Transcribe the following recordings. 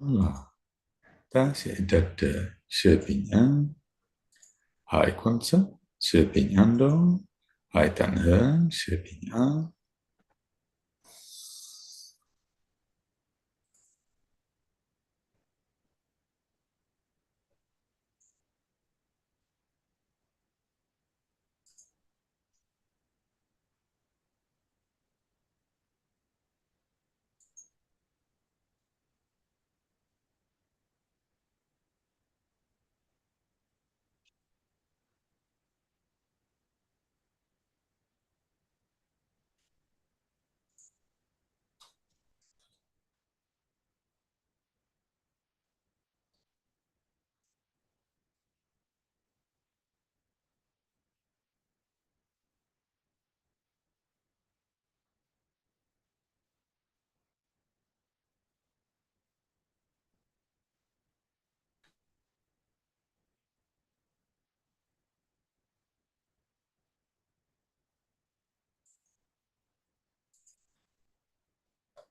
là ta sẽ đạt được sự bình an. Hãy quan sát sự bình an đó, hãy tận hưởng sự bình an.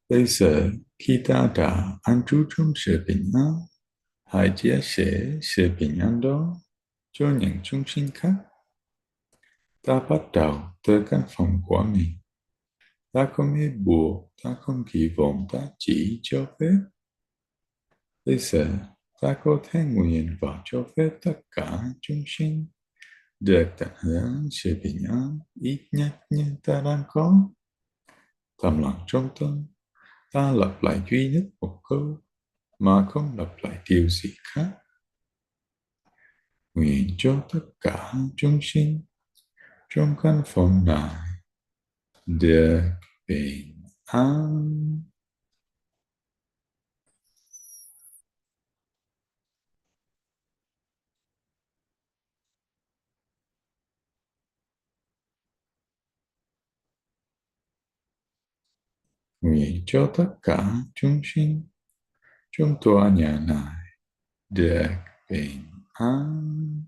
Bây giờ, khi ta đã an trú trong sự bình an, hãy chia sẻ sự bình an đó cho những chúng sinh khác. Ta bắt đầu từ căn phòng của mình. Ta không ép buộc, ta không kỳ vọng, ta chỉ cho phép. Bây giờ, ta có thể nguyện và cho phép tất cả chúng sinh được tận hưởng sự bình an ít nhất như ta đang có. Thầm lặng trong tâm, ta lặp lại duy nhất một câu mà không lặp lại điều gì khác. Nguyện cho tất cả chúng sinh trong căn phòng này được bình an. Nguyện cho tất cả chúng sinh trong tòa nhà này được bình an.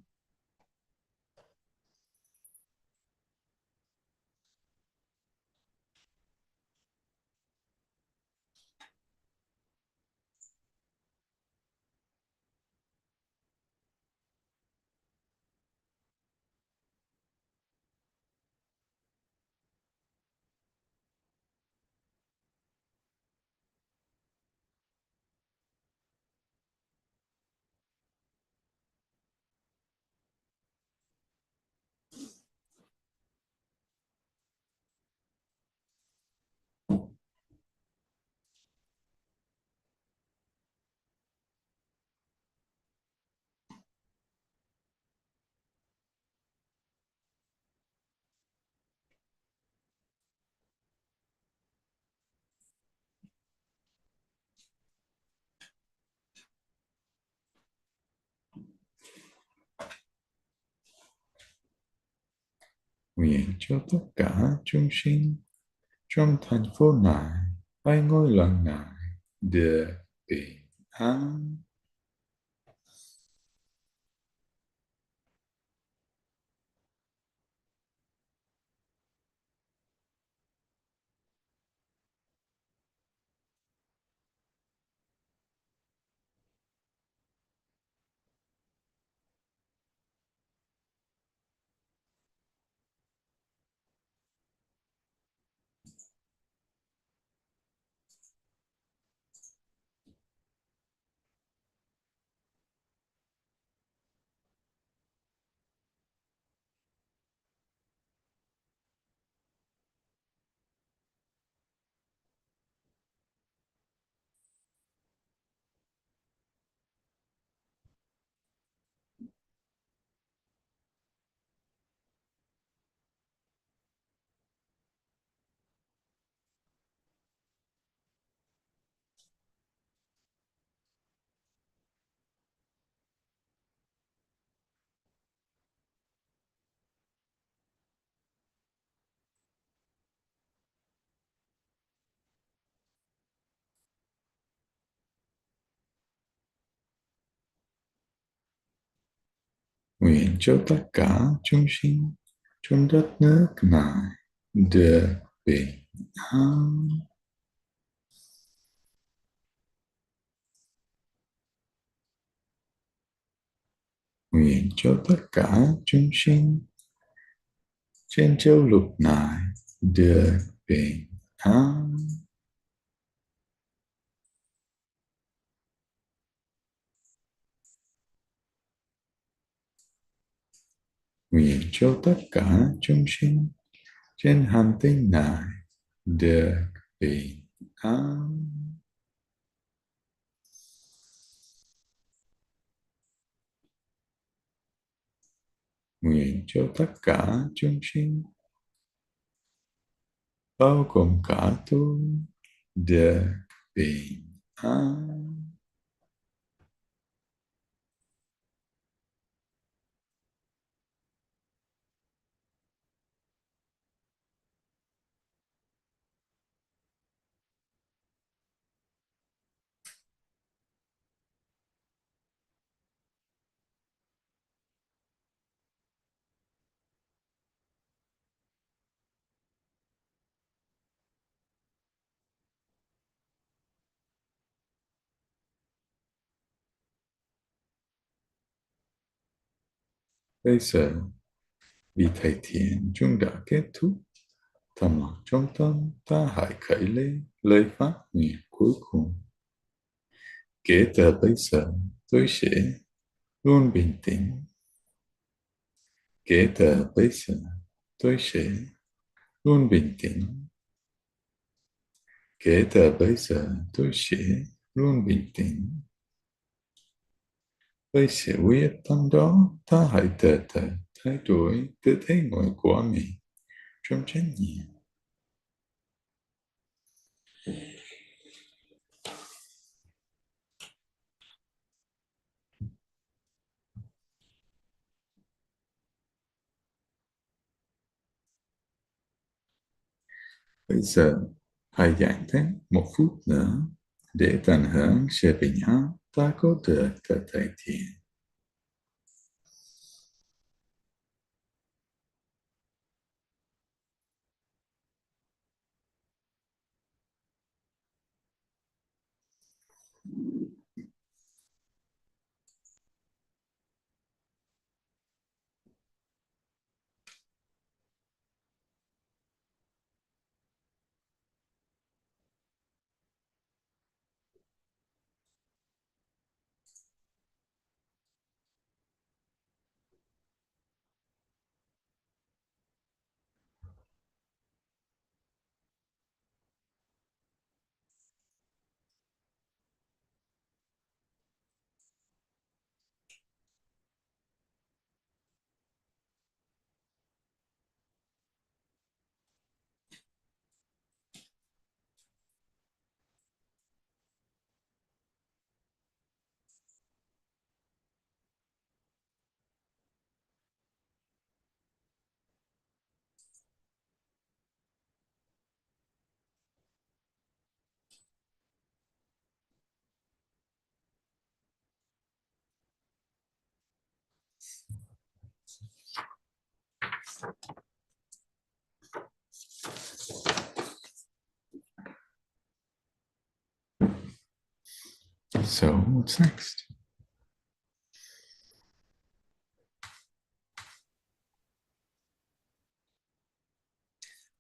Nguyện cho tất cả chúng sinh trong thành phố này hay ngôi làng này được bình an. Nguyện cho tất cả chúng sinh trong đất nước này được bình an. nguyện cho tất cả chúng sinh trên châu lục này được bình an. Nguyện cho tất cả chúng sinh trên hành tinh này được bình an. Nguyện cho tất cả chúng sinh bao gồm cả tôi được bình an. Bây giờ, vì thầy thiện chúng đã kết thúc, thầm lặng trong tâm ta hãy khởi lên lời phát nguyện cuối cùng. Kể từ bây giờ, tôi sẽ luôn bình tĩnh. Kể từ bây giờ, tôi sẽ luôn bình tĩnh. Kể từ bây giờ, tôi sẽ luôn bình tĩnh. Với sự quyết tâm đó, ta hãy từ từ thay đổi tư thế ngồi của mình trong chánh niệm. Bây giờ, hãy giãn tĩnh 1 phút nữa để tận hưởng sự bình an ta có được từ thầy thiện. So, what's next?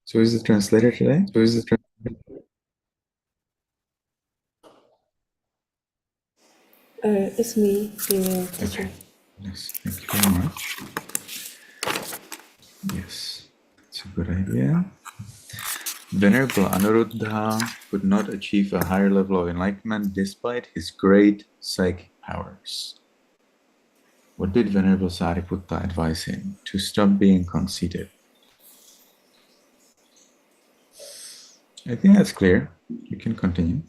So is the translator today? It's me, the teacher. Okay. Yes, thank you very much. Yes, it's a good idea. Venerable Anuruddha could not achieve a higher level of enlightenment despite his great psychic powers. What did Venerable Sariputta advise him? To stop being conceited. I think that's clear. You can continue.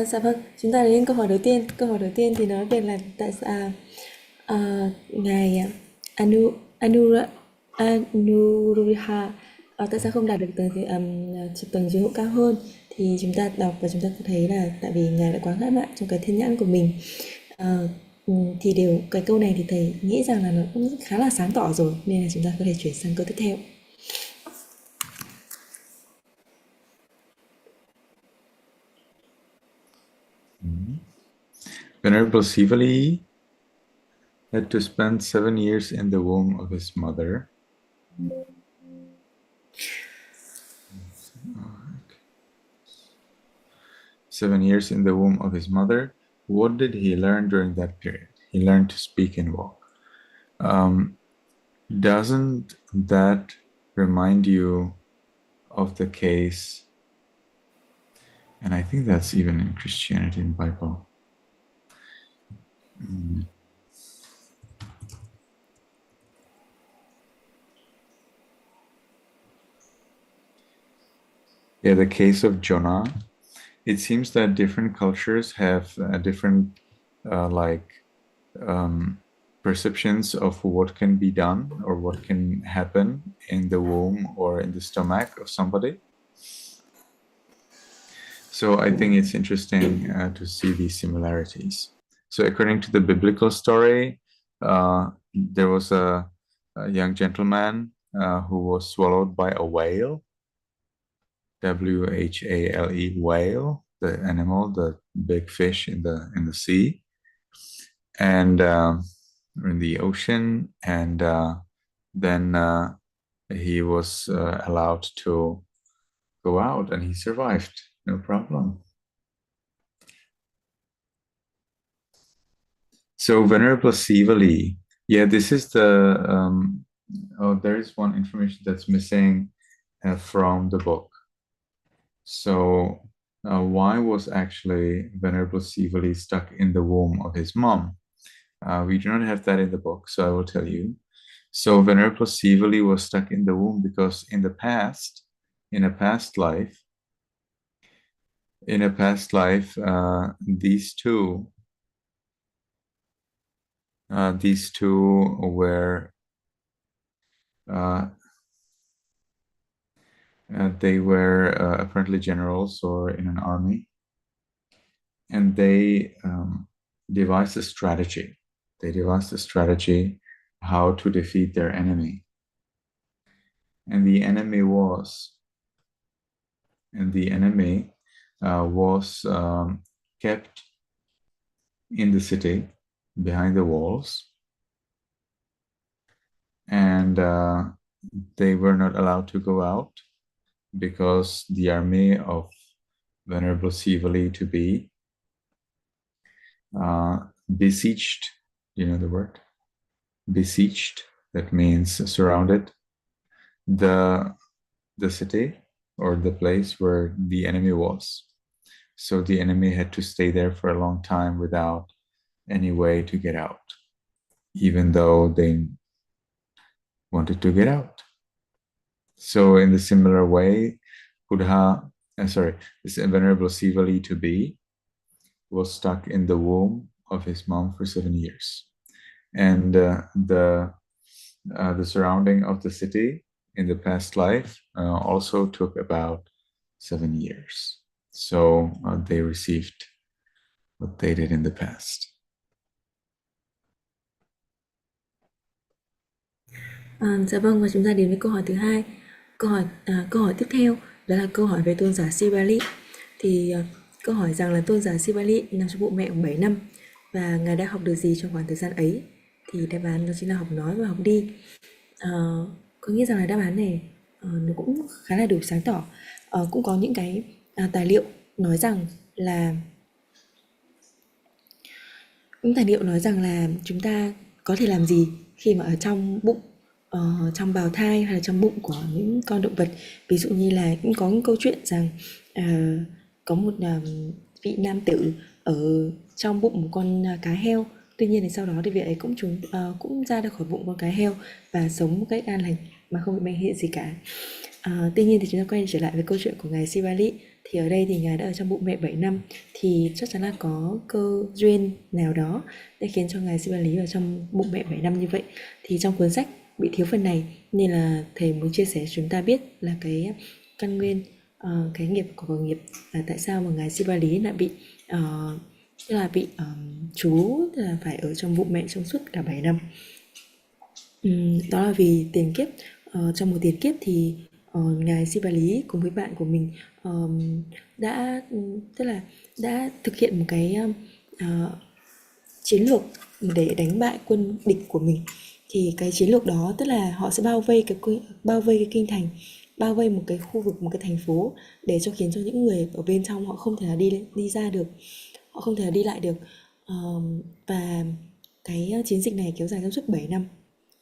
Dạ vâng, chúng ta đến câu hỏi đầu tiên. Câu hỏi đầu tiên thì nói về là tại sao ngài Anuruddha tại sao không đạt được tầng giới hữu cao hơn. Thì chúng ta đọc và chúng ta có thấy là tại vì ngài đã quá ngã mạn trong cái thiên nhãn của mình. Thì cái câu này thì thầy nghĩ rằng là nó cũng khá là sáng tỏ rồi, nên là chúng ta có thể chuyển sang câu tiếp theo. Venerable Sivali had to spend 7 years in the womb of his mother. 7 years in the womb of his mother. What did he learn during that period? He learned to speak and walk. Doesn't that remind you of the case, and I think that's even in Christianity in the Bible. Yeah, the case of Jonah. It seems that different cultures have different perceptions of what can be done or what can happen in the womb or in the stomach of somebody. So I think it's interesting to see these similarities. So according to the biblical story, there was a young gentleman who was swallowed by a whale, W-H-A-L-E, whale, the animal, the big fish in the sea, and in the ocean, and then he was allowed to go out, and he survived, no problem. So Venerable Sivali, yeah, this is the, there is one information that's missing from the book. So why was actually Venerable Sivali stuck in the womb of his mom? We do not have that in the book, so I will tell you. So Venerable Sivali was stuck in the womb because in a past life, these two were they were apparently generals or in an army, and they devised a strategy. They devised a strategy how to defeat their enemy, and the enemy was kept in the city behind the walls, and they were not allowed to go out because the army of Venerable Sivali to be besieged. You know the word? Besieged. That means surrounded the city or the place where the enemy was. So the enemy had to stay there for a long time without any way to get out, even though they wanted to get out. So in the similar way, this Venerable Sivali to be was stuck in the womb of his mom for 7 years. And the surrounding of the city in the past life also took about 7 years. So they received what they did in the past. Dạ vâng, và chúng ta đến với câu hỏi thứ hai. Câu hỏi tiếp theo đó là câu hỏi về tôn giả Sivali. Thì câu hỏi rằng là tôn giả Sivali nằm trong bụng mẹ 7 năm và ngài đã học được gì trong khoảng thời gian ấy? Thì đáp án đó chính là học nói và học đi. Có nghĩa rằng là đáp án này nó cũng khá là đủ sáng tỏ. Cũng có những cái tài liệu nói rằng là chúng ta có thể làm gì khi mà ở trong bụng, trong bào thai hay là trong bụng của những con động vật. Ví dụ như là cũng có những câu chuyện rằng có một vị nam tử ở trong bụng một con cá heo. Tuy nhiên thì sau đó thì vị ấy cũng ra được khỏi bụng con cá heo và sống một cách an lành mà không bị bệnh hiện gì cả. Tuy nhiên thì chúng ta quay trở lại với câu chuyện của ngài Sivali. Thì ở đây thì ngài đã ở trong bụng mẹ 7 năm, thì chắc chắn là có cơ duyên nào đó để khiến cho ngài Sivali ở trong bụng mẹ 7 năm như vậy. Thì trong cuốn sách bị thiếu phần này, nên là thầy muốn chia sẻ cho chúng ta biết là cái căn nguyên, cái nghiệp của nghiệp là tại sao mà ngài Sivali lại bị tức là phải ở trong bụng mẹ trong suốt cả 7 năm. Đó là vì tiền kiếp, trong một tiền kiếp thì ngài Sivali cùng với bạn của mình đã thực hiện một cái chiến lược để đánh bại quân địch của mình. Thì cái chiến lược đó tức là họ sẽ bao vây cái kinh thành, bao vây một cái khu vực, một cái thành phố, để khiến cho những người ở bên trong họ không thể nào đi ra được, họ không thể nào đi lại được. Và cái chiến dịch này kéo dài trong suốt 7 năm,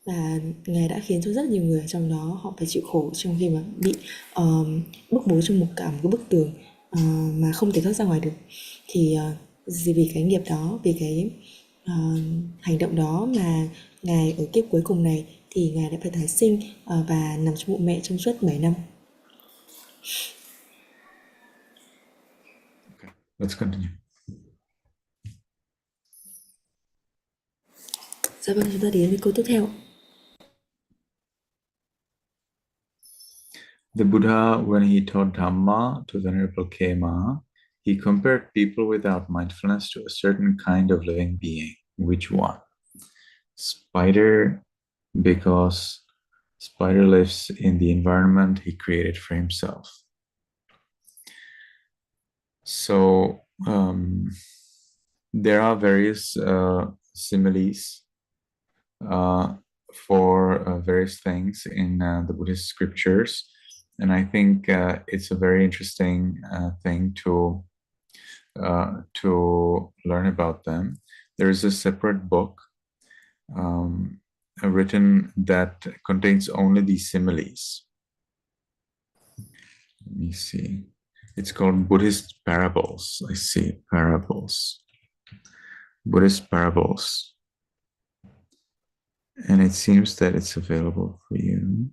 và Ngài đã khiến cho rất nhiều người ở trong đó họ phải chịu khổ trong khi mà bị bức bối trong một cái bức tường mà không thể thoát ra ngoài được. Thì vì cái nghiệp đó, vì cái hành động đó mà Ngài ở kiếp cuối cùng này thì Ngài đã phải tái sinh và nằm trong bụng mẹ trong suốt 7 năm. Okay, let's continue. Dạ vâng, chúng ta đến với câu tiếp theo. The Buddha, when he taught Dhamma to the Venerable Kema, he compared people without mindfulness to a certain kind of living being. Which one? Spider, because spider lives in the environment he created for himself. So there are various similes for various things in the Buddhist scriptures, and I think it's a very interesting thing to learn about them. There is a separate book written that contains only these similes. Let me see. It's called Buddhist Parables. I see, parables. Buddhist Parables. And it seems that it's available for you.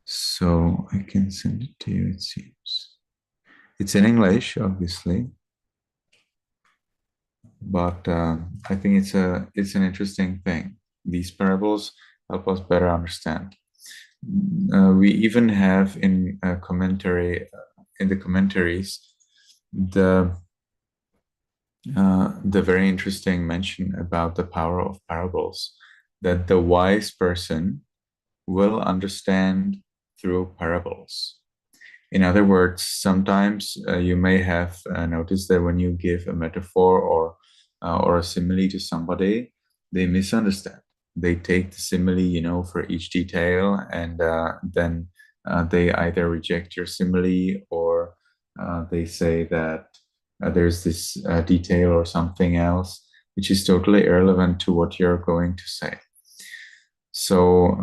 So I can send it to you, it seems. It's in English, obviously. But I think it's an interesting thing. These parables help us better understand. We even have in a commentary, in the commentaries, the very interesting mention about the power of parables, that the wise person will understand through parables. In other words, sometimes you may have noticed that when you give a metaphor or a simile to somebody, they misunderstand. They take the simile, for each detail, and then they either reject your simile, or they say that there's this detail or something else which is totally irrelevant to what you're going to say. So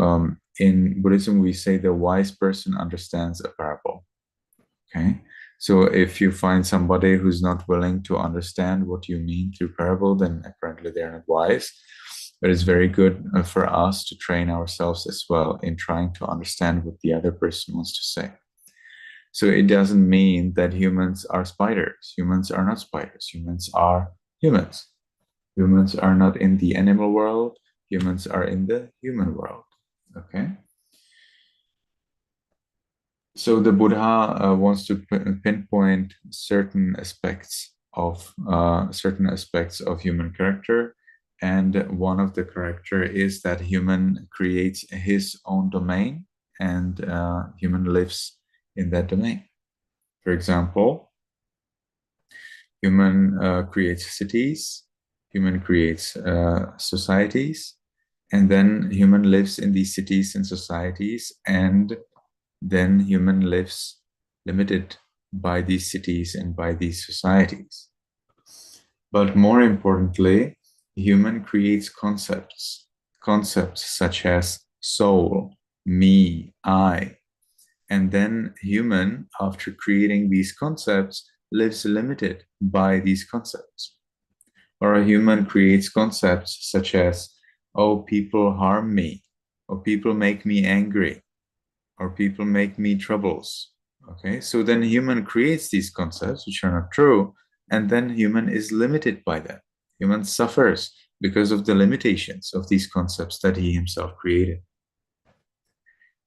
in Buddhism, we say the wise person understands a parable. Okay, so if you find somebody who's not willing to understand what you mean through parable, then apparently they're not wise. But it's very good for us to train ourselves as well in trying to understand what the other person wants to say. So it doesn't mean that humans are spiders. Humans are not spiders. Humans are humans. Humans are not in the animal world. Humans are in the human world. Okay. So the Buddha wants to pinpoint certain aspects of human character, and one of the character is that human creates his own domain, and human lives in that domain. For example, human creates cities, human creates societies, and then human lives in these cities and societies, and then human lives limited by these cities and by these societies. But more importantly, human creates concepts such as soul, me, I. And then human, after creating these concepts, lives limited by these concepts. Or a human creates concepts such as, oh, people harm me, or people make me angry, or people make me troubles. Okay, so then human creates these concepts which are not true, and then human is limited by that. Human suffers because of the limitations of these concepts that he himself created.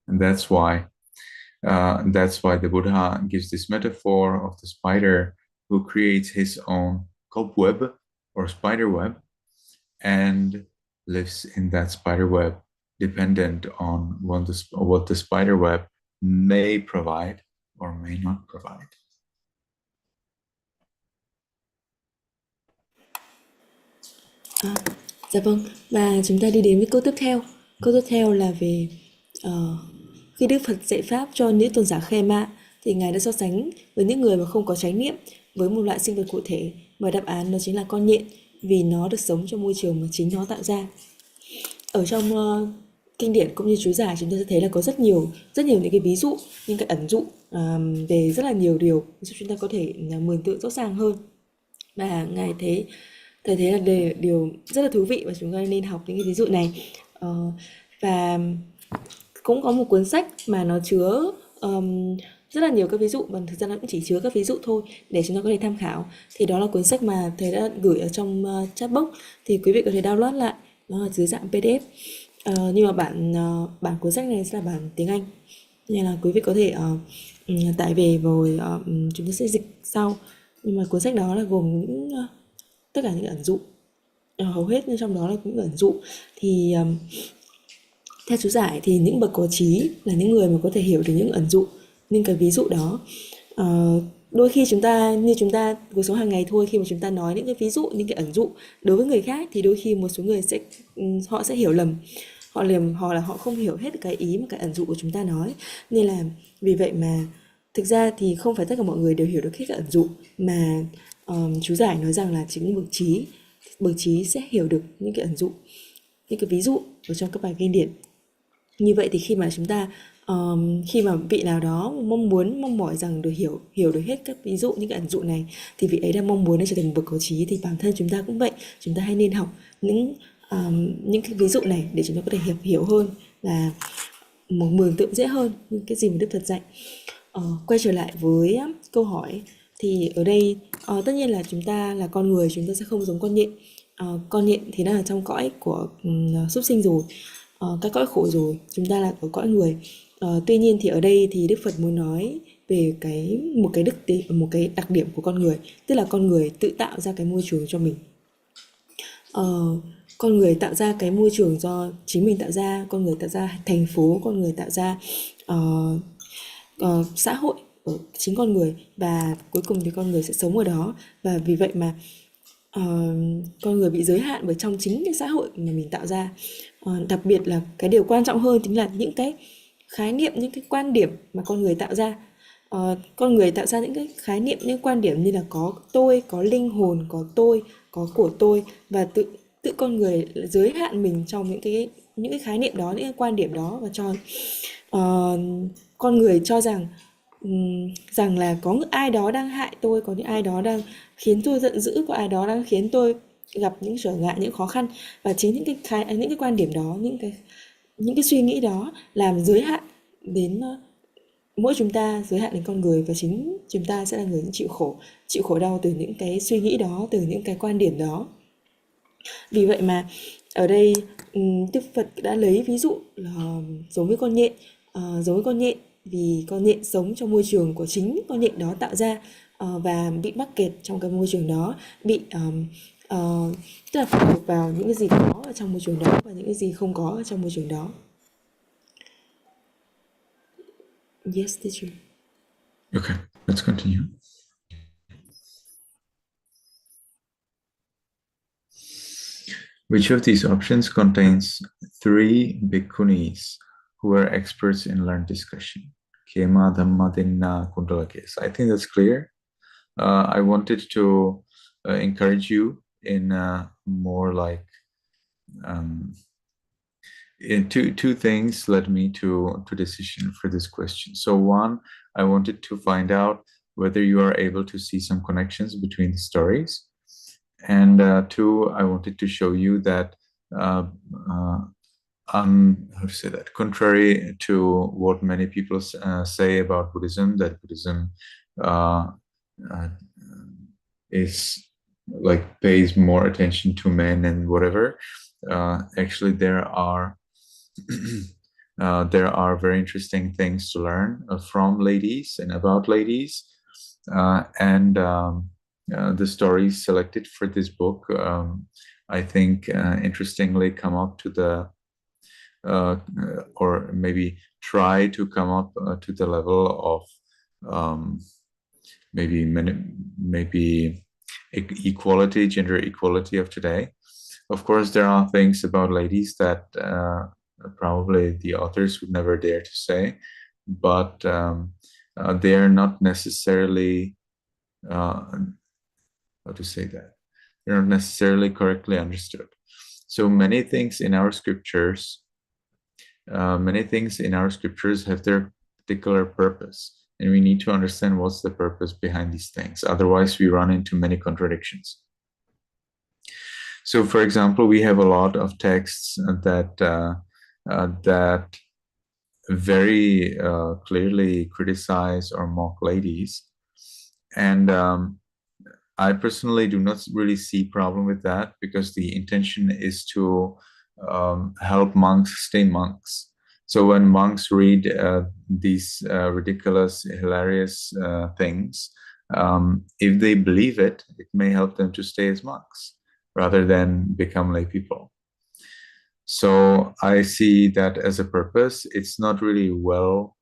And that's why the Buddha gives this metaphor of the spider who creates his own cobweb or spider web and lives in that spider web, dependent on what the spider web may provide or may not provide. À, dạ vâng, và chúng ta đi đến với câu tiếp theo. Câu tiếp theo là về khi Đức Phật dạy Pháp cho những tôn giả Khe Mạ thì Ngài đã so sánh với những người mà không có chánh niệm với một loại sinh vật cụ thể, và đáp án đó chính là con nhện, vì nó được sống trong môi trường mà chính nó tạo ra. Ở trong kinh điển cũng như chú giải, chúng ta sẽ thấy là có rất nhiều những cái ví dụ, những cái ẩn dụ về rất là nhiều điều giúp chúng ta có thể mường tượng rõ ràng hơn. Và ngài thầy thấy là điều rất là thú vị và chúng ta nên học những cái ví dụ này. Và cũng có một cuốn sách mà nó chứa rất là nhiều các ví dụ, và thực ra nó cũng chỉ chứa các ví dụ thôi để chúng ta có thể tham khảo. Thì đó là cuốn sách mà thầy đã gửi ở trong chat box, thì quý vị có thể download lại, nó là dưới dạng PDF. Nhưng mà bản cuốn sách này sẽ là bản tiếng Anh, nên là quý vị có thể tải về rồi chúng ta sẽ dịch sau. Nhưng mà cuốn sách đó là gồm những tất cả những ẩn dụ, hầu hết trong đó là những ẩn dụ. Thì theo chú giải thì những bậc có trí là những người mà có thể hiểu được những ẩn dụ, những cái ví dụ đó. Đôi khi chúng ta cuộc sống hàng ngày thôi, khi mà chúng ta nói những cái ví dụ, những cái ẩn dụ đối với người khác, thì đôi khi một số người họ sẽ hiểu lầm, hoặc là họ không hiểu hết cái ý mà cái ẩn dụ của chúng ta nói. Nên là vì vậy mà thực ra thì không phải tất cả mọi người đều hiểu được hết cái ẩn dụ, mà chú giải nói rằng là chính bậc trí sẽ hiểu được những cái ẩn dụ, những cái ví dụ ở trong các bài kinh điển. Như vậy thì khi mà vị nào đó mong mỏi rằng được hiểu được hết các ví dụ, những cái ẩn dụ này, thì vị ấy đang mong muốn để trở thành một bậc có trí. Thì bản thân chúng ta cũng vậy, chúng ta hay nên học những cái ví dụ này để chúng ta có thể hiểu hơn và một mường tượng dễ hơn những cái gì mà Đức Phật dạy. Quay trở lại với câu hỏi, thì ở đây tất nhiên là chúng ta là con người, chúng ta sẽ không giống con nhện. Con nhện thì nó là trong cõi của súc sinh rồi, các cõi khổ rồi, chúng ta là ở cõi người. Tuy nhiên thì ở đây thì Đức Phật muốn nói về một cái đặc điểm của con người, tức là con người tự tạo ra cái môi trường cho mình. Con người tạo ra cái môi trường do chính mình tạo ra, con người tạo ra thành phố, con người tạo ra xã hội ở chính con người, và cuối cùng thì con người sẽ sống ở đó. Và vì vậy mà con người bị giới hạn bởi trong chính cái xã hội mà mình tạo ra. Đặc biệt là cái điều quan trọng hơn chính là những cái khái niệm, những cái quan điểm mà con người tạo ra. Con người tạo ra những cái khái niệm, những quan điểm như là có tôi, có linh hồn, có tôi, có của tôi, và tự con người giới hạn mình trong những cái khái niệm đó, những cái quan điểm đó, và cho con người cho rằng là có ai đó đang hại tôi, có những ai đó đang khiến tôi giận dữ, có ai đó đang khiến tôi gặp những trở ngại, những khó khăn. Và chính những cái quan điểm đó, những cái suy nghĩ đó làm giới hạn đến mỗi chúng ta, giới hạn đến con người, và chính chúng ta sẽ là người chịu khổ đau từ những cái suy nghĩ đó, từ những cái quan điểm đó. Vì vậy mà ở đây Đức Phật đã lấy ví dụ là giống với con nhện, vì con nhện sống trong môi trường của chính con nhện đó tạo ra, và bị mắc kẹt trong cái môi trường đó, tức là phụ thuộc vào những cái gì có ở trong môi trường đó và những cái gì không có ở trong môi trường đó. Yes, teacher. Okay, let's continue. Which of these options contains 3 bhikkhunis who are experts in learned discussion? Kema Dhamma Dinna Kundalakes. I think that's clear. I wanted to encourage you in more like two things led me to decision for this question. So one, I wanted to find out whether you are able to see some connections between the stories. And two, I wanted to show you that how to say that, contrary to what many people say about Buddhism, that Buddhism is like pays more attention to men and whatever. Actually, there are there are very interesting things to learn from ladies and about ladies, and the stories selected for this book, I think, interestingly come up to the or maybe try to come up to the level of maybe equality, gender equality of today. Of course, there are things about ladies that probably the authors would never dare to say, but they are not necessarily, how to say that? They're not necessarily correctly understood. So many things in our scriptures, have their particular purpose, and we need to understand what's the purpose behind these things. Otherwise, we run into many contradictions. So, for example, we have a lot of texts that very clearly criticize or mock ladies, and I personally do not really see problem with that, because the intention is to help monks stay monks. So when monks read these ridiculous, hilarious things, if they believe it, it may help them to stay as monks rather than become lay people. So I see that as a purpose. It's not really well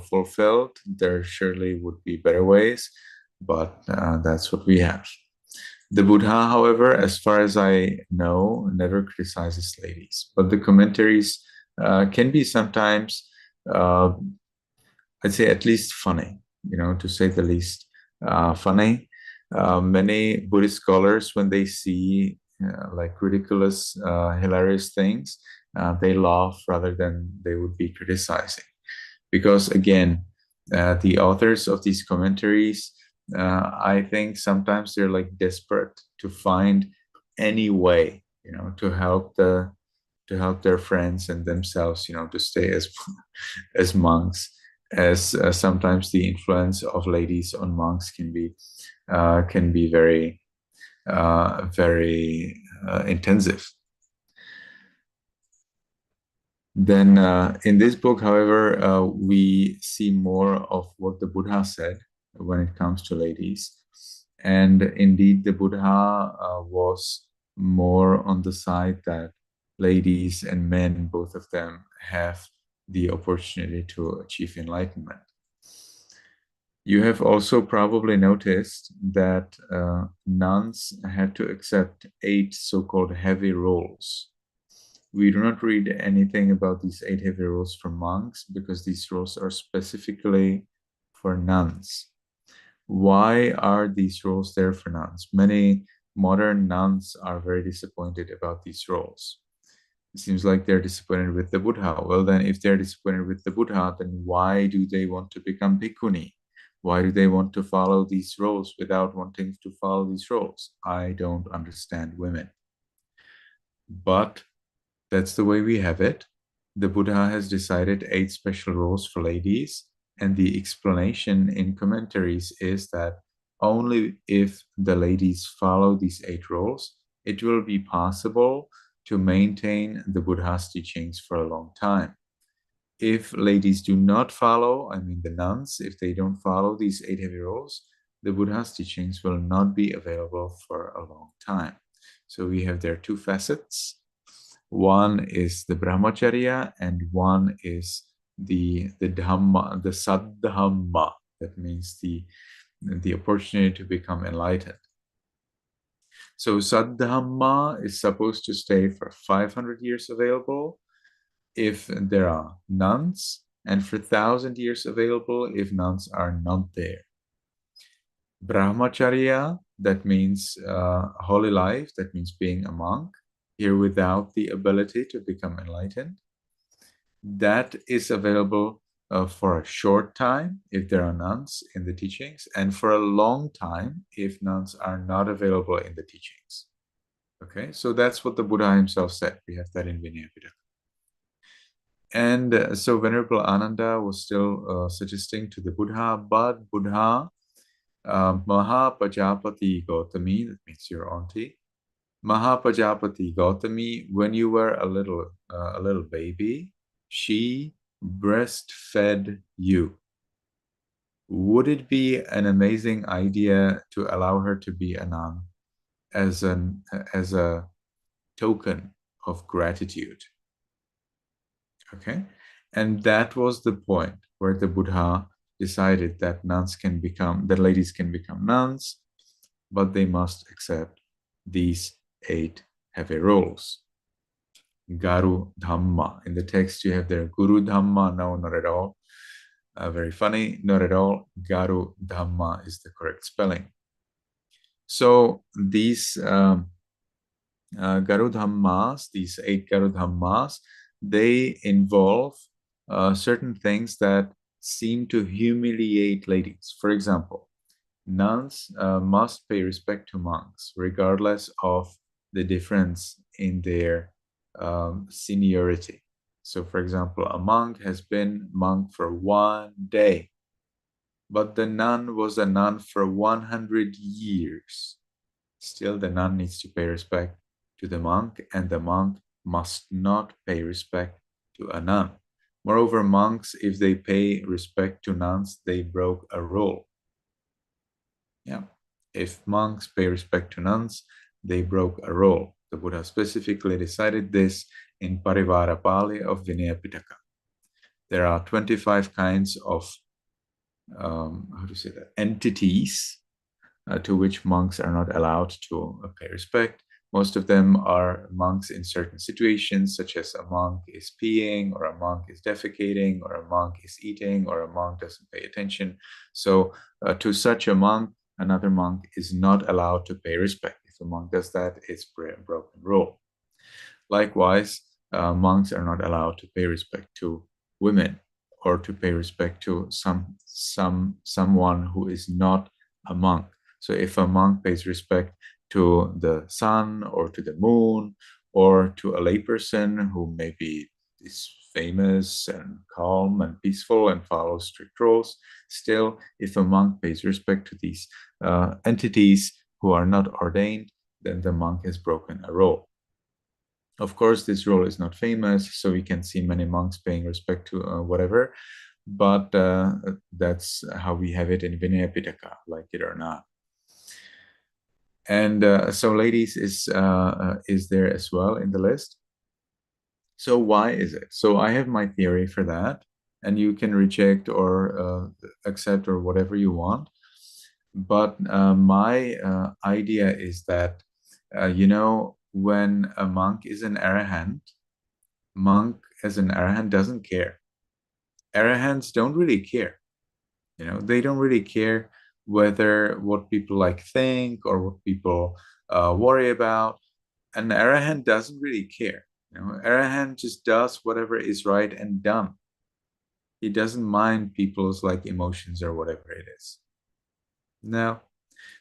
fulfilled. There surely would be better ways, but that's what we have. The Buddha, however, as far as I know, never criticizes ladies, but the commentaries can be sometimes, I'd say at least funny, to say the least, funny. Many Buddhist scholars, when they see like ridiculous, hilarious things, they laugh rather than they would be criticizing. Because again, the authors of these commentaries, I think sometimes they're like desperate to find any way, to help their friends and themselves, to stay as monks. As sometimes the influence of ladies on monks can be very intensive. Then in this book, however, we see more of what the Buddha said when it comes to ladies. And indeed, the Buddha was more on the side that ladies and men, both of them, have the opportunity to achieve enlightenment. You have also probably noticed that nuns had to accept 8 so-called heavy rules. We do not read anything about these 8 heavy rules for monks, because these rules are specifically for nuns. Why are these rules there for nuns? Many modern nuns are very disappointed about these rules. It seems like they're disappointed with the Buddha. Well, then, if they're disappointed with the Buddha, then why do they want to become bhikkhuni? Why do they want to follow these rules without wanting to follow these rules? I don't understand women. But that's the way we have it. The Buddha has decided 8 special rules for ladies, and the explanation in commentaries is that only if the ladies follow these 8 rules, it will be possible to maintain the Buddha's teachings for a long time. If ladies do not follow, the nuns, if they don't follow these 8 heavy rules, the Buddha's teachings will not be available for a long time. So we have there 2 facets. One is the brahmacharya, and one is the dhamma, the saddhamma. That means the opportunity to become enlightened. So saddhamma is supposed to stay for 500 years available if there are nuns, and for 1,000 years available if nuns are not there. Brahmacharya, that means holy life, that means being a monk, here without the ability to become enlightened. That is available for a short time if there are nuns in the teachings, and for a long time if nuns are not available in the teachings. Okay, so that's what the Buddha himself said. We have that in Vinaya Pitaka. And so Venerable Ananda was still suggesting to the Buddha, but Buddha, Mahapajapati Gautami, that means your auntie, Mahapajapati Gautami, when you were a little baby, she breastfed you. Would it be an amazing idea to allow her to be a nun as a token of gratitude? Okay, and that was the point where the Buddha decided that ladies can become nuns, but they must accept these 8 heavy rules. Garu Dhamma. In the text you have there Guru Dhamma. No, not at all. Very funny, not at all. Garu Dhamma is the correct spelling. So these Garu Dhammas, these 8 Garu Dhammas, they involve certain things that seem to humiliate ladies. For example, nuns must pay respect to monks, regardless of the difference in their seniority. So, for example, a monk has been monk for 1 day, but the nun was a nun for 100 years. Still, the nun needs to pay respect to the monk, and the monk must not pay respect to a nun. Moreover, monks, if they pay respect to nuns, they broke a rule. Yeah, if monks pay respect to nuns, they broke a rule. The Buddha specifically decided this in Parivara Pali of Vinaya Pitaka. There are 25 kinds of entities to which monks are not allowed to pay respect. Most of them are monks in certain situations, such as a monk is peeing, or a monk is defecating, or a monk is eating, or a monk doesn't pay attention. So to such a monk, another monk is not allowed to pay respect. If a monk does that, it's a broken rule. Likewise, monks are not allowed to pay respect to women, or to pay respect to someone who is not a monk. So if a monk pays respect to the sun, or to the moon, or to a layperson who maybe is famous and calm and peaceful and follows strict rules, still, if a monk pays respect to these entities who are not ordained, then the monk has broken a rule. Of course, this rule is not famous, so we can see many monks paying respect to whatever, but that's how we have it in Vinaya Pitaka, like it or not. And so ladies is there as well in the list. So why is it? So I have my theory for that, and you can reject or accept or whatever you want. But my idea is that, when a monk is an arahant, monk as an arahant doesn't care. Arahants don't really care. They don't really care whether what people think or what people worry about. An arahant doesn't really care. Arahant just does whatever is right and done. He doesn't mind people's emotions or whatever it is. No.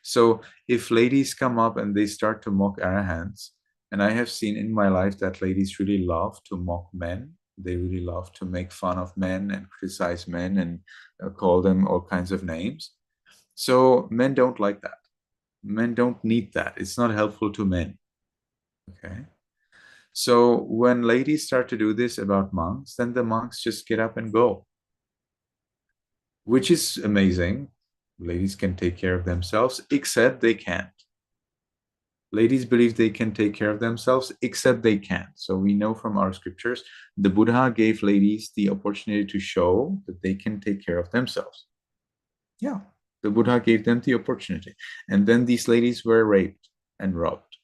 So if ladies come up and they start to mock arahants, and I have seen in my life that ladies really love to mock men. They really love to make fun of men and criticize men and call them all kinds of names. So men don't like that. Men don't need that. It's not helpful to men. Okay. So when ladies start to do this about monks, then the monks just get up and go, which is amazing. Ladies can take care of themselves, except they can't. Ladies believe they can take care of themselves, except they can't. So we know from our scriptures, the Buddha gave ladies the opportunity to show that they can take care of themselves. Yeah, the Buddha gave them the opportunity. And then these ladies were raped and robbed.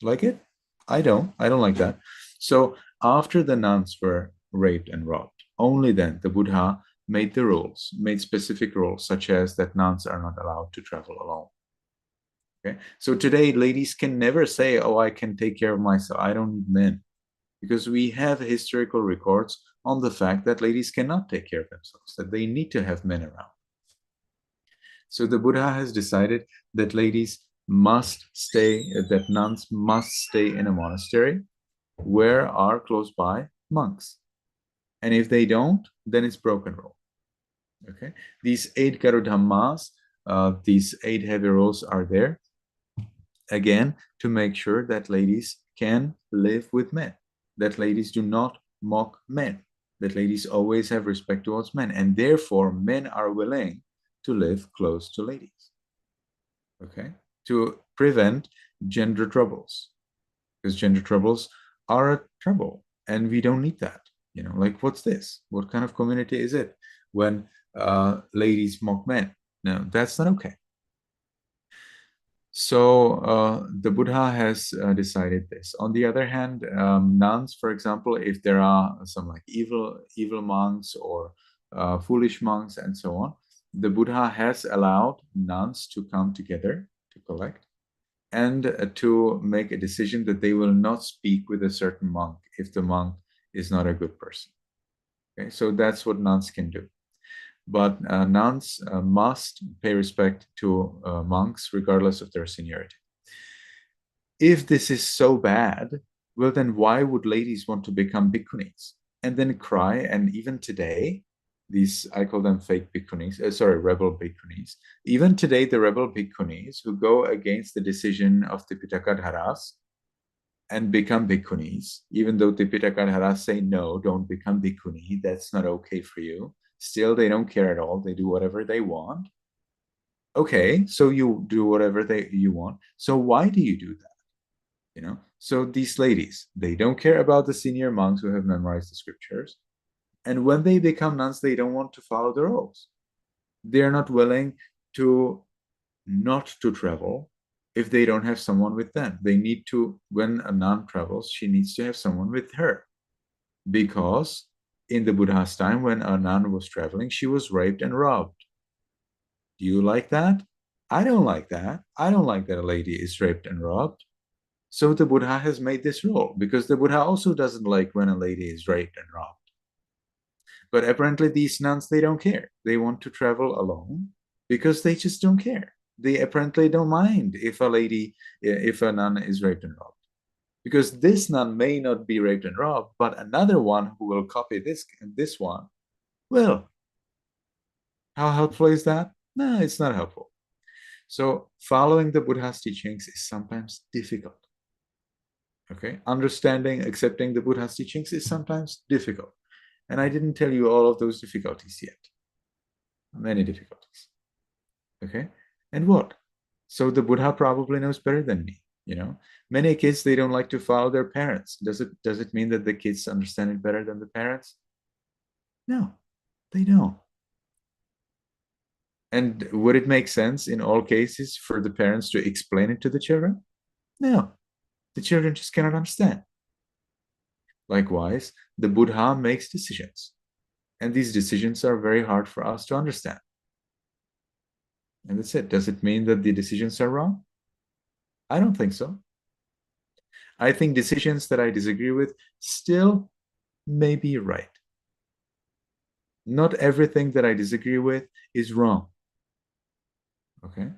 Like it? I don't like that. So after the nuns were raped and robbed, only then the Buddha made specific rules, such as that nuns are not allowed to travel alone. Okay. So today, ladies can never say, oh, I can take care of myself. I don't need men. Because we have historical records on the fact that ladies cannot take care of themselves, that they need to have men around. So the Buddha has decided that that nuns must stay in a monastery where are close by monks. And if they don't, then it's broken rule. Okay. These 8 Garu Dhammas, these 8 heavy rules are there, again, to make sure that ladies can live with men, that ladies do not mock men, that ladies always have respect towards men, and therefore men are willing to live close to ladies. Okay, to prevent gender troubles, because gender troubles are a trouble, and we don't need that. What's this? What kind of community is it when ladies mock men? No, that's not okay. So the Buddha has decided this. On the other hand, nuns, for example, if there are some like evil monks or foolish monks and so on, the Buddha has allowed nuns to come together to collect and to make a decision that they will not speak with a certain monk if the monk is not a good person. Okay, so that's what nuns can do. But nuns must pay respect to monks regardless of their seniority. If this is so bad, well, then why would ladies want to become bhikkhunis and then cry? And even today, these, I call them fake bhikkhunis, rebel bhikkhunis. Even today, the rebel bhikkhunis who go against the decision of the Pittakadharas and become bhikkhunis, even though the Pittakadharas say, no, don't become bhikkhuni, that's not okay for you. Still, they don't care at all. They do whatever they want. Okay, so you do whatever you want. So why do you do that? You know, so these ladies, they don't care about the senior monks who have memorized the scriptures. And when they become nuns, they don't want to follow the rules. They're not willing to not to travel if they don't have someone with them. They need to, when a nun travels, she needs to have someone with her. Because in the Buddha's time, when a nun was traveling, she was raped and robbed. Do you like that? I don't like that. I don't like that a lady is raped and robbed. So the Buddha has made this rule, because the Buddha also doesn't like when a lady is raped and robbed. But apparently these nuns, they don't care. They want to travel alone because they just don't care. They apparently don't mind if a nun is raped and robbed. Because this nun may not be raped and robbed, but another one who will copy this one will. How helpful is that? No, it's not helpful. So following the Buddha's teachings is sometimes difficult. Okay, understanding, accepting the Buddha's teachings is sometimes difficult. And I didn't tell you all of those difficulties yet. Many difficulties. Okay, and what? So the Buddha probably knows better than me. You know, many kids, they don't like to follow their parents. Does it mean that the kids understand it better than the parents? No, they don't. And would it make sense in all cases for the parents to explain it to the children? No, the children just cannot understand. Likewise, the Buddha makes decisions, and these decisions are very hard for us to understand. And that's it. Does it mean that the decisions are wrong? I don't think so. I think decisions that I disagree with still may be right. Not everything that I disagree with is wrong. Okay?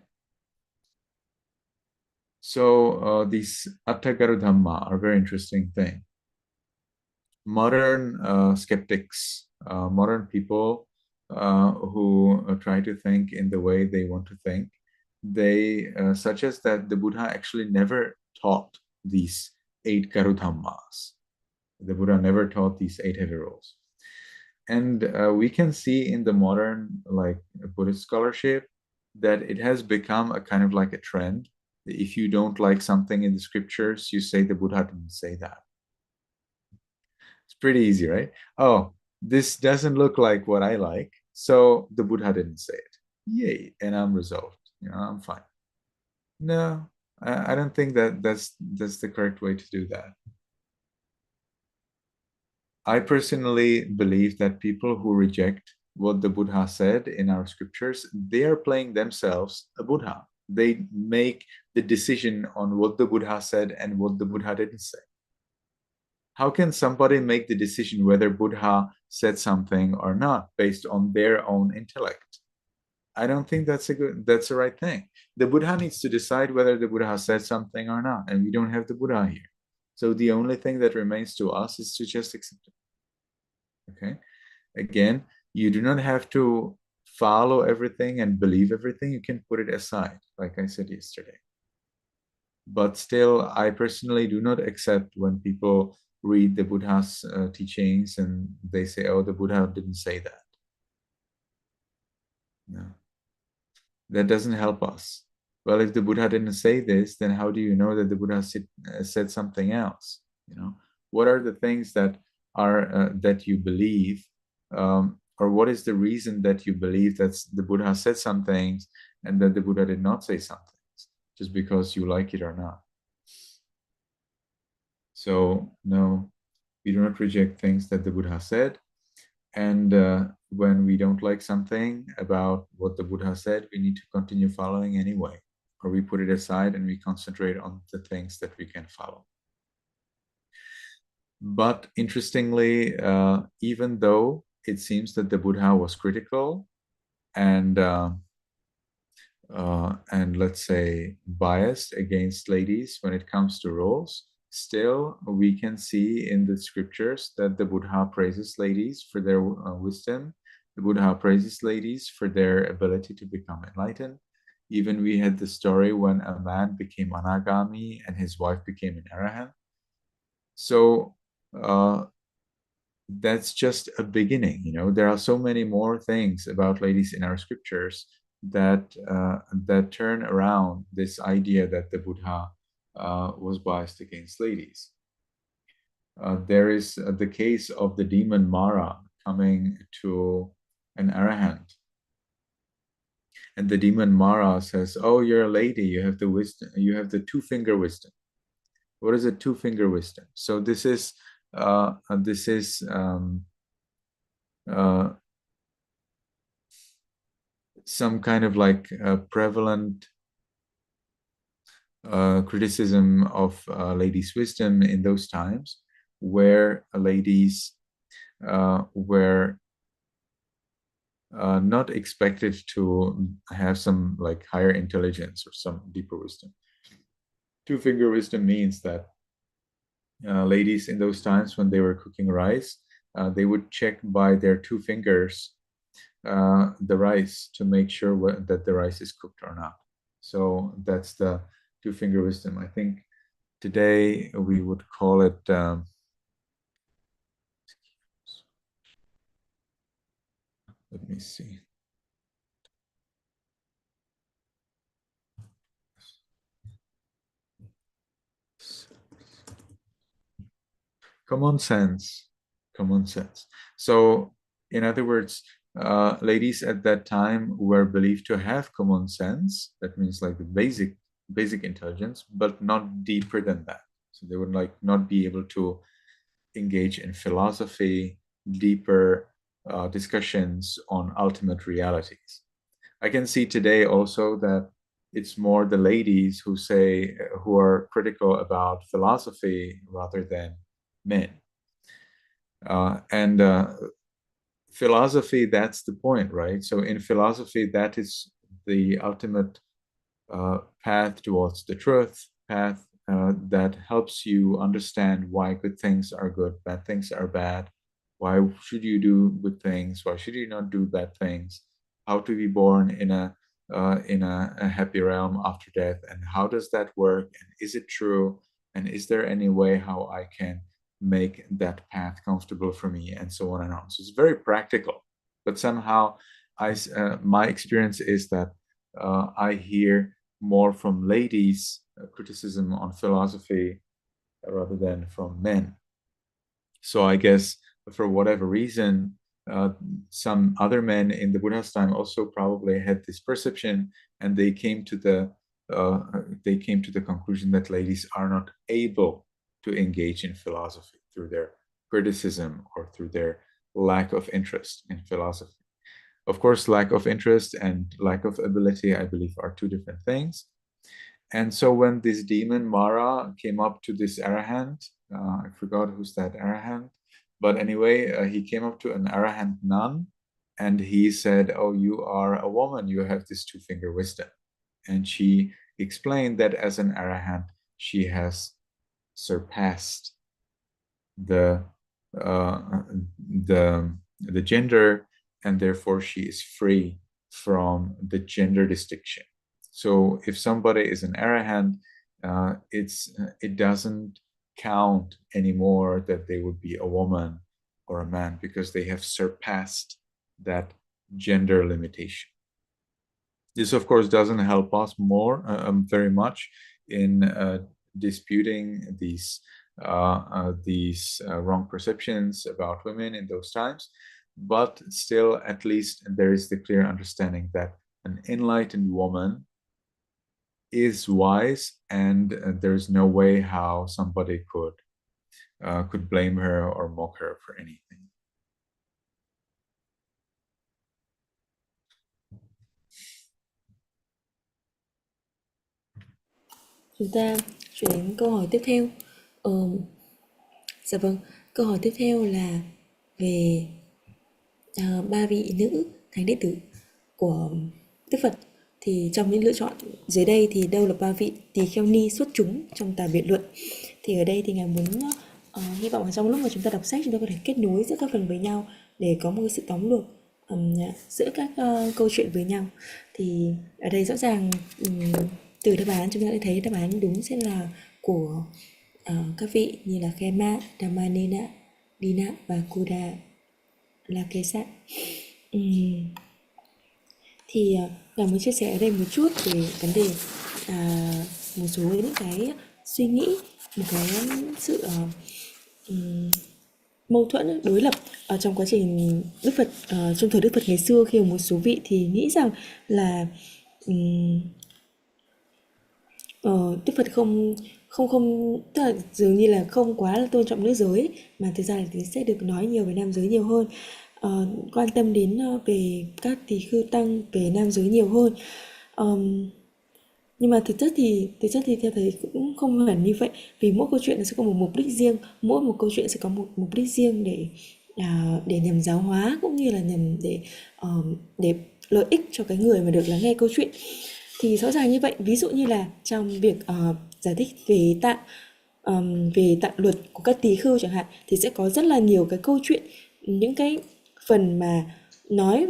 So these Attagaru Dhamma are a very interesting thing. Modern skeptics, modern people who try to think in the way they want to think, they suggest that the Buddha actually never taught these 8 Garudhammas. The Buddha never taught these 8 heavy rules. And we can see in the modern Buddhist scholarship that it has become a kind of like a trend. If you don't like something in the scriptures, you say the Buddha didn't say that. It's pretty easy, right? Oh, this doesn't look like what I like, so the Buddha didn't say it. Yay, and I'm resolved. I'm fine. No, I don't think that's the correct way to do that. I personally believe that people who reject what the Buddha said in our scriptures, they are playing themselves a Buddha. They make the decision on what the Buddha said and what the Buddha didn't say. How can somebody make the decision whether Buddha said something or not based on their own intellect? I don't think that's the right thing. The Buddha needs to decide whether the Buddha said something or not, and we don't have the Buddha here. So the only thing that remains to us is to just accept it. Okay? Again, you do not have to follow everything and believe everything. You can put it aside, like I said yesterday. But still, I personally do not accept when people read the Buddha's teachings and they say, oh, the Buddha didn't say that. No. That doesn't help us. Well, if the Buddha didn't say this, then how do you know that the Buddha said something else? What are the things that are that you believe, or what is the reason that you believe that the Buddha said some things and that the Buddha did not say some things? just because you like it or not. So no, we do not reject things that the Buddha said. And when we don't like something about what the Buddha said, we need to continue following anyway. Or we put it aside and we concentrate on the things that we can follow. But interestingly, even though it seems that the Buddha was critical and let's say biased against ladies when it comes to roles, still we can see in the scriptures that the Buddha praises ladies for their wisdom. The Buddha praises ladies for their ability to become enlightened. Even we had the story when a man became anagami and his wife became an arahant. So that's just a beginning. You know, there are so many more things about ladies in our scriptures that that turn around this idea that the Buddha was biased against ladies. There is the case of the demon Mara coming to an arahant, and the demon Mara says, "Oh, you're a lady. You have the wisdom. You have the two-finger wisdom." What is a two-finger wisdom? So this is some kind of like prevalent criticism of ladies' wisdom in those times, where ladies were not expected to have some like higher intelligence or some deeper wisdom. Two-finger wisdom means that ladies in those times when they were cooking rice, they would check by their two fingers the rice to make sure that the rice is cooked or not. So that's the two-finger wisdom. I think today we would call it let me see. Common sense. Common sense. So, in other words, ladies at that time were believed to have common sense. That means like the basic intelligence, but not deeper than that. So they would like not be able to engage in philosophy, deeper discussions on ultimate realities. I can see today also that it's more the ladies who are critical about philosophy rather than men. And philosophy, that's the point, right? So in philosophy, that is the ultimate path towards the truth, path that helps you understand why good things are good, bad things are bad, why should you do good things, why should you not do bad things, how to be born in a happy realm after death, and how does that work, and is it true, and is there any way how I can make that path comfortable for me, and so on and on. So it's very practical, but somehow my experience is that I hear more from ladies criticism on philosophy rather than from men. So I guess for whatever reason, some other men in the Buddha's time also probably had this perception, and they came to the conclusion that ladies are not able to engage in philosophy through their criticism or through their lack of interest in philosophy. Of course, lack of interest and lack of ability, I believe, are two different things. And so when this demon Mara came up to this arahant, I forgot who's that arahant, but anyway, he came up to an arahant nun, and he said, "Oh, you are a woman, you have this two-finger wisdom." And she explained that as an arahant, she has surpassed the gender, and therefore she is free from the gender distinction. So if somebody is an arahant, it doesn't count anymore that they would be a woman or a man, because they have surpassed that gender limitation. This, of course, doesn't help us very much in disputing these wrong perceptions about women in those times, but still, at least there is the clear understanding that an enlightened woman is wise, and there's no way how somebody could blame her or mock her for anything. Chúng ta chuyển đến câu hỏi tiếp theo. Dạ vâng, câu hỏi tiếp theo là về ba vị nữ thánh đệ tử của Đức Phật. Thì trong những lựa chọn dưới đây thì đâu là ba vị tỳ kheo ni xuất chúng trong tà biện luận? Thì ở đây thì Ngài muốn hy vọng là trong lúc mà chúng ta đọc sách, chúng ta có thể kết nối giữa các phần với nhau để có một sự tóm lược giữa các câu chuyện với nhau. Thì ở đây rõ ràng từ đáp án chúng ta đã thấy đáp án đúng sẽ là của các vị như là Khema, Dhammānena, Dina và Kuda là kế sát. Thì Ngài muốn chia sẻ ở đây một chút về vấn đề một số những cái suy nghĩ, một cái sự mâu thuẫn đối lập ở trong quá trình Đức Phật trong thời Đức Phật ngày xưa, khi một số vị thì nghĩ rằng là Đức Phật không tức là dường như là không quá là tôn trọng nữ giới, mà thực ra là thì sẽ được nói nhiều về nam giới nhiều hơn, quan tâm đến về các tỳ khưu tăng về nam giới nhiều hơn. Nhưng mà thực chất thì theo thầy cũng không hẳn như vậy, vì mỗi câu chuyện nó sẽ có một mục đích riêng, mỗi một câu chuyện sẽ có một mục đích riêng để nhằm giáo hóa, cũng như là nhằm để lợi ích cho cái người mà được lắng nghe câu chuyện. Thì rõ ràng như vậy, ví dụ như là trong việc giải thích về tạng luật của các tỳ khưu chẳng hạn, thì sẽ có rất là nhiều cái câu chuyện, những cái phần mà nói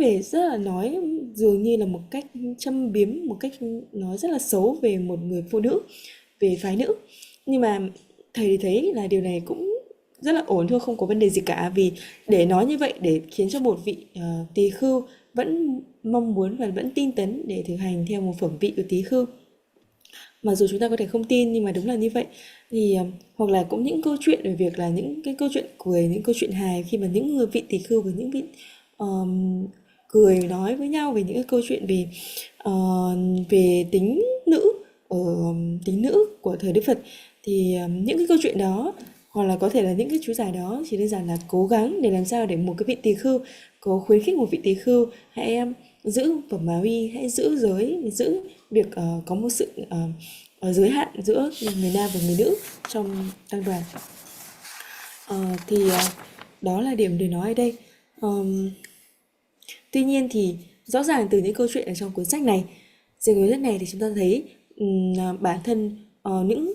dường như là một cách châm biếm, một cách nói rất là xấu về một người phụ nữ, về phái nữ. Nhưng mà thầy thì thấy là điều này cũng rất là ổn thôi, không có vấn đề gì cả, vì để nói như vậy để khiến cho một vị tỳ khưu vẫn mong muốn và vẫn tin tấn để thực hành theo một phẩm vị của tỳ khưu. Mặc dù chúng ta có thể không tin, nhưng mà đúng là như vậy. Thì hoặc là cũng những câu chuyện về việc là những cái câu chuyện cười, những câu chuyện hài, khi mà những người vị tỳ khưu và những vị cười nói với nhau về những cái câu chuyện về tính nữ của thời Đức Phật. Thì những cái câu chuyện đó, hoặc là có thể là những cái chú giải đó, chỉ đơn giản là cố gắng để làm sao để một cái vị tỳ khưu, có khuyến khích một vị tỳ khưu hãy giữ phẩm bá uy, hãy giữ giới, giữ việc có một sự giới hạn giữa người nam và người nữ trong tăng đoàn. Thì đó là điểm để nói ở đây. Tuy nhiên thì rõ ràng từ những câu chuyện ở trong cuốn sách này, thì chúng ta thấy bản thân những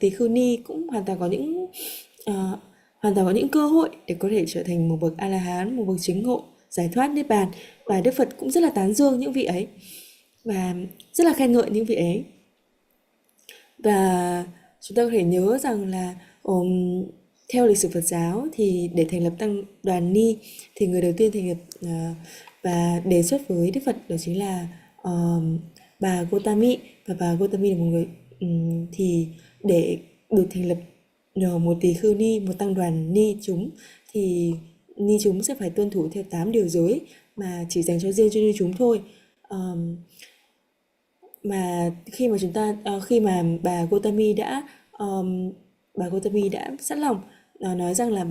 tỳ khưu ni cũng hoàn toàn có những cơ hội để có thể trở thành một bậc A-la-hán, một bậc chứng ngộ, giải thoát niết bàn. Và Đức Phật cũng rất là tán dương những vị ấy và rất là khen ngợi những vị ấy. Và chúng ta có thể nhớ rằng là theo lịch sử Phật giáo thì để thành lập tăng đoàn ni, thì người đầu tiên thành lập và đề xuất với Đức Phật đó chính là bà Gotami. Và bà Gotami là một người thì để được thành lập một tỳ khưu ni, một tăng đoàn ni chúng, thì ni chúng sẽ phải tuân thủ theo 8 điều giới mà chỉ dành cho riêng cho ni chúng thôi. Mà khi mà bà Gotami đã sẵn lòng nói rằng là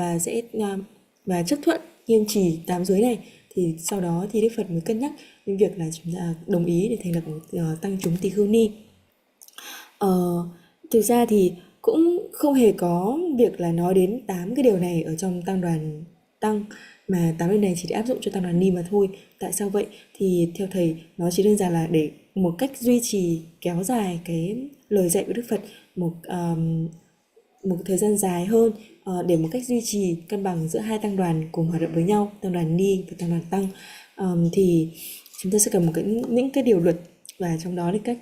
bà chấp thuận nghiêm trì 8 giới này, thì sau đó thì Đức Phật mới cân nhắc đến việc là chúng ta đồng ý để thành lập một tăng chúng tỳ khưu ni. Thực ra thì cũng không hề có việc là nói đến 8 cái điều này ở trong tăng đoàn tăng, mà 8 điều này chỉ để áp dụng cho tăng đoàn ni mà thôi. Tại sao vậy? Thì theo thầy, nó chỉ đơn giản là để một cách duy trì kéo dài cái lời dạy của Đức Phật một thời gian dài hơn, để một cách duy trì cân bằng giữa hai tăng đoàn cùng hoạt động với nhau, tăng đoàn ni và tăng đoàn tăng. Thì chúng ta sẽ cần những cái điều luật, và trong đó thì các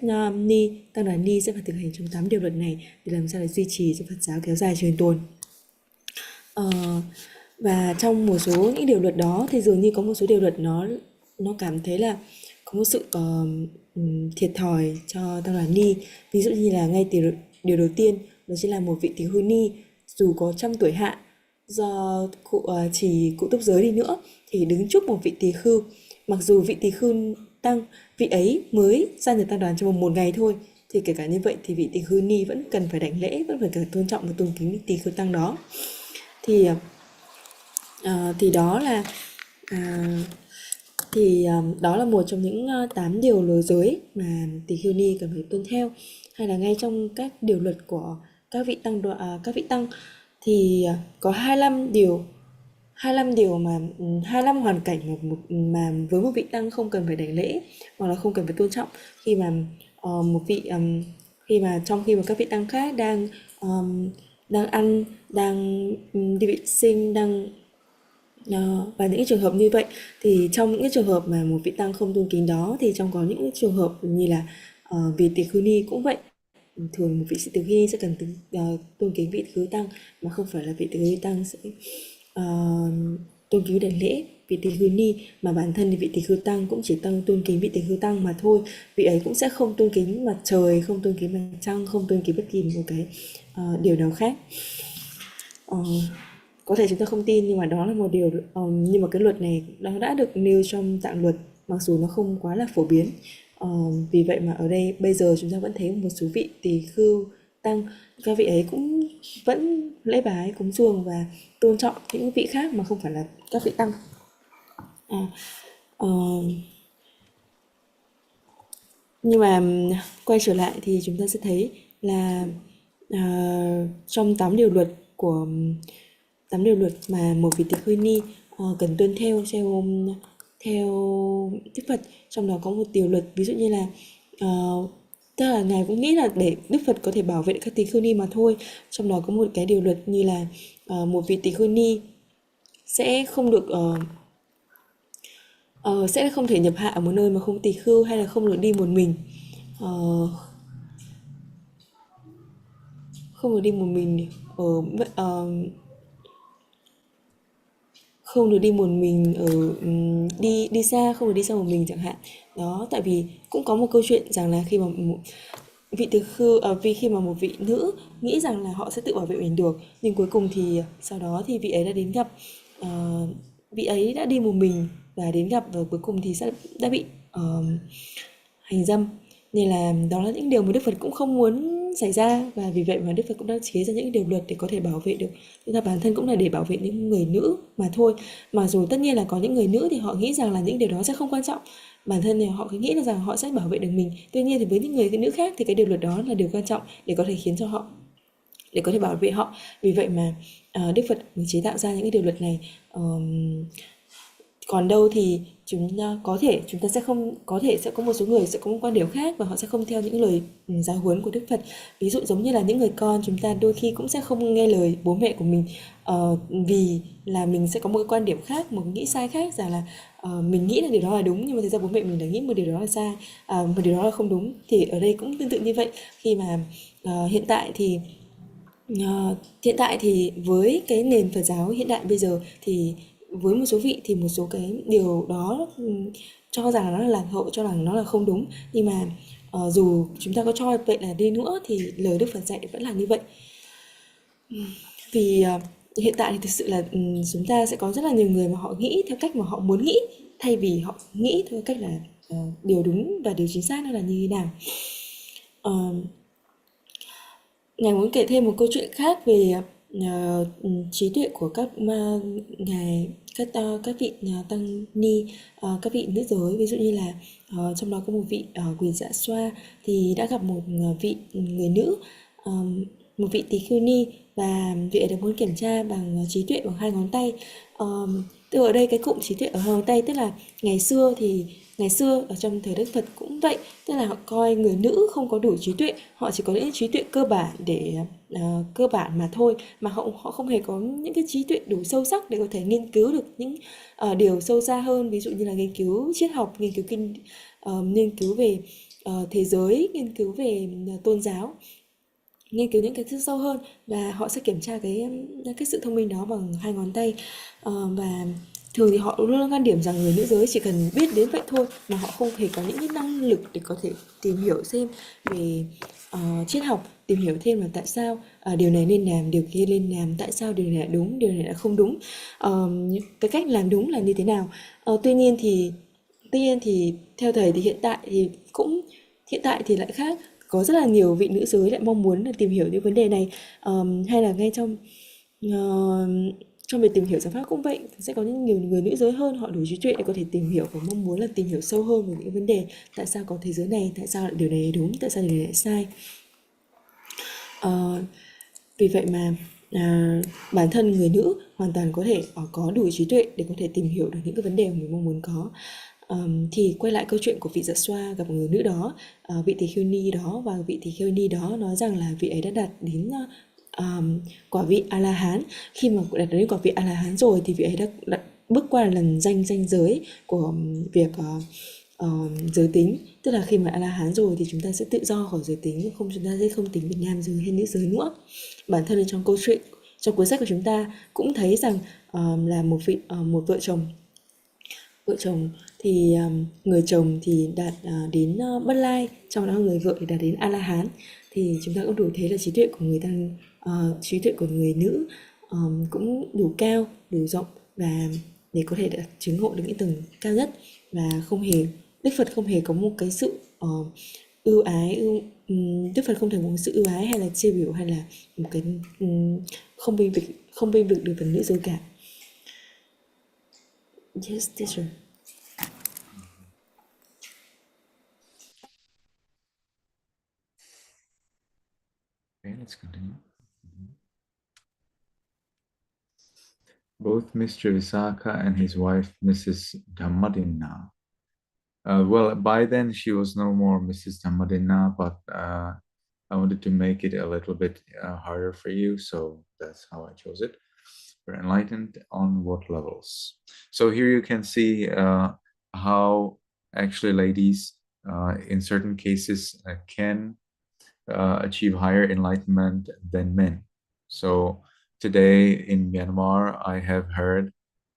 tăng đoàn ni sẽ phải thực hành trong 8 điều luật này để làm sao để duy trì cho Phật giáo kéo dài truyền tồn. Và trong một số những điều luật đó thì dường như có một số điều luật nó cảm thấy là có một sự thiệt thòi cho tăng đoàn ni. Ví dụ như là ngay từ điều đầu tiên, đó chính là một vị tỳ khưu ni dù có 100 tuổi hạ, do chỉ cụ túc giới đi nữa, thì đứng trước một vị tỳ khưu, mặc dù vị tỳ khưu tăng, vị ấy mới gia nhập tăng đoàn trong một ngày thôi, thì kể cả như vậy thì vị tỳ khưu ni vẫn cần phải đảnh lễ, vẫn phải tôn trọng và tôn kính vị tỳ khưu tăng đó. Thì đó là đó là một trong những 8 điều lối giới mà tỳ khưu ni cần phải tuân theo. Hay là ngay trong các điều luật của các vị tăng thì có 25 điều 25 hoàn cảnh mà với một vị tăng không cần phải đảnh lễ hoặc là không cần phải tôn trọng khi mà trong khi mà các vị tăng khác đang ăn, đang đi vệ sinh, và những trường hợp như vậy thì trong những trường hợp mà một vị tăng không tôn kính đó thì trong có những trường hợp như là vị tỳ khưu ni cũng vậy. Thường một vị tỳ khưu ni sẽ cần tôn kính vị tỳ khưu tăng, mà không phải là vị tỳ khưu tăng sẽ tôn kính đảnh lễ vị tỳ khưu ni, mà bản thân thì vị tỳ khưu tăng cũng chỉ tôn kính vị tỳ khưu tăng mà thôi. Vị ấy cũng sẽ không tôn kính mặt trời, không tôn kính mặt trăng, không tôn kính bất kỳ một cái điều nào khác. Có thể chúng ta không tin nhưng mà đó là một điều, nhưng mà cái luật này nó đã được nêu trong tạng luật, mặc dù nó không quá là phổ biến. Vì vậy mà ở đây bây giờ chúng ta vẫn thấy một số vị tỳ khưu tăng, các vị ấy cũng vẫn lễ bái cúng dường và tôn trọng những vị khác mà không phải là các vị tăng. Nhưng mà quay trở lại thì chúng ta sẽ thấy là trong 8 điều luật mà một vị tỳ khưu ni cần tuân theo Đức Phật, trong đó có một điều luật ví dụ như là tức là ngài cũng nghĩ là để Đức Phật có thể bảo vệ các tỳ khưu ni mà thôi. Trong đó có một cái điều luật như là một vị tỳ khưu ni sẽ không được sẽ không thể nhập hạ ở một nơi mà không tỳ khưu, hay là không được đi một mình, không được đi một mình không được đi một mình đi xa, không được đi xa một mình chẳng hạn. Đó, tại vì cũng có một câu chuyện rằng là khi mà khi mà một vị nữ nghĩ rằng là họ sẽ tự bảo vệ mình được, nhưng cuối cùng thì sau đó thì vị ấy đã đến gặp vị ấy đã đi một mình và đến gặp, và cuối cùng thì đã bị hành dâm. Nên là đó là những điều mà Đức Phật cũng không muốn xảy ra, và vì vậy mà Đức Phật cũng đã chế ra những điều luật để có thể bảo vệ được chúng ta. Bản thân cũng là để bảo vệ những người nữ mà thôi. Mà dù tất nhiên là có những người nữ thì họ nghĩ rằng là những điều đó sẽ không quan trọng, bản thân thì họ cứ nghĩ là rằng họ sẽ bảo vệ được mình. Tuy nhiên thì với những người nữ khác thì cái điều luật đó là điều quan trọng để có thể khiến cho họ, để có thể bảo vệ họ. Vì vậy mà Đức Phật mới chế tạo ra những cái điều luật này. Còn đâu thì chúng ta sẽ không, có thể sẽ có một số người sẽ có một quan điểm khác và họ sẽ không theo những lời giáo huấn của Đức Phật. Ví dụ giống như là những người con, chúng ta đôi khi cũng sẽ không nghe lời bố mẹ của mình, vì là mình sẽ có một cái quan điểm khác, một nghĩ sai khác, rằng là mình nghĩ là điều đó là đúng nhưng mà thực ra bố mẹ mình đã nghĩ một điều đó là sai, một điều đó là không đúng. Thì ở đây cũng tương tự như vậy, khi mà hiện tại thì với cái nền Phật giáo hiện đại bây giờ thì với một số vị thì một số cái điều đó cho rằng nó là lạc hậu, cho rằng nó là không đúng. Nhưng mà dù chúng ta có cho vậy là đi nữa thì lời Đức Phật dạy vẫn là như vậy. Vì hiện tại thì thực sự là chúng ta sẽ có rất là nhiều người mà họ nghĩ theo cách mà họ muốn nghĩ, thay vì họ nghĩ theo cách là điều đúng và điều chính xác nó là như thế nào. Ngài muốn kể thêm một câu chuyện khác về trí tuệ của các vị tăng ni, các vị nữ giới. Ví dụ như là trong đó có một vị Quỳ Dạ Xoa thì đã gặp một vị người nữ, một vị tỳ khưu ni, và vị ấy đã muốn kiểm tra bằng trí tuệ bằng 2 ngón tay. Từ ở đây cái cụm trí tuệ ở 2 ngón tay tức là ngày xưa ở trong thời Đức Phật cũng vậy, tức là họ coi người nữ không có đủ trí tuệ, họ chỉ có những trí tuệ cơ bản để cơ bản mà thôi, mà họ không hề có những cái trí tuệ đủ sâu sắc để có thể nghiên cứu được những điều sâu xa hơn, ví dụ như là nghiên cứu triết học, nghiên cứu nghiên cứu về thế giới, nghiên cứu về tôn giáo, nghiên cứu những cái thứ sâu hơn, và họ sẽ kiểm tra cái sự thông minh đó bằng 2 ngón tay. Và thường thì họ luôn quan điểm rằng người nữ giới chỉ cần biết đến vậy thôi, mà họ không hề có những cái năng lực để có thể tìm hiểu thêm về triết học, tìm hiểu thêm là tại sao điều này nên làm, điều kia nên làm, tại sao điều này là đúng, điều này là không đúng, cái cách làm đúng là như thế nào. Tuy nhiên thì theo thầy thì hiện tại thì lại khác. có rất là nhiều vị nữ giới lại mong muốn là tìm hiểu những vấn đề này. Hay là ngay ờ, trong việc tìm hiểu giáo pháp cũng vậy, sẽ có những nhiều người nữ giới hơn, họ đủ trí tuệ để có thể tìm hiểu và mong muốn là tìm hiểu sâu hơn về những vấn đề tại sao có thế giới này, tại sao lại điều này đúng, tại sao điều này lại sai. Ờ, vì vậy mà bản thân người nữ hoàn toàn có thể có đủ trí tuệ để có thể tìm hiểu được những cái vấn đề mà mình mong muốn có. Thì quay lại câu chuyện của vị Dạ Xoa gặp người nữ đó, vị tỳ kheo ni đó, và vị tỳ kheo ni đó nói rằng là vị ấy đã đạt đến quả vị A La Hán. Khi mà đạt đến quả vị A La Hán rồi thì vị ấy đã bước qua lần ranh giới của việc giới tính, tức là khi mà A La Hán rồi thì chúng ta sẽ tự do khỏi giới tính, chúng ta sẽ không tính về nam giới hay nữ giới nữa. Bản thân trong câu chuyện, trong cuốn sách của chúng ta cũng thấy rằng là một vợ chồng thì người chồng thì đạt đến Bất Lai, trong đó người vợ thì đạt đến A La Hán. Thì chúng ta cũng đủ thấy là trí tuệ của người nữ cũng đủ cao, đủ rộng, và để có thể đạt chứng ngộ được những tầng cao nhất, và Đức Phật không hề có một cái sự ưu ái Đức Phật không thể có một sự ưu ái hay là chê biểu hay là một cái không bênh vực được phần nữ giới cả. Yes, teacher. Okay, let's continue. Both Mr. Visakha and his wife, Mrs. Dhammadinna. Well, by then she was no more Mrs. Dhammadinna, but I wanted to make it a little bit harder for you, so that's how I chose it. We're enlightened on what levels? So here you can see how actually ladies in certain cases can achieve higher enlightenment than men. So today in Myanmar, I have heard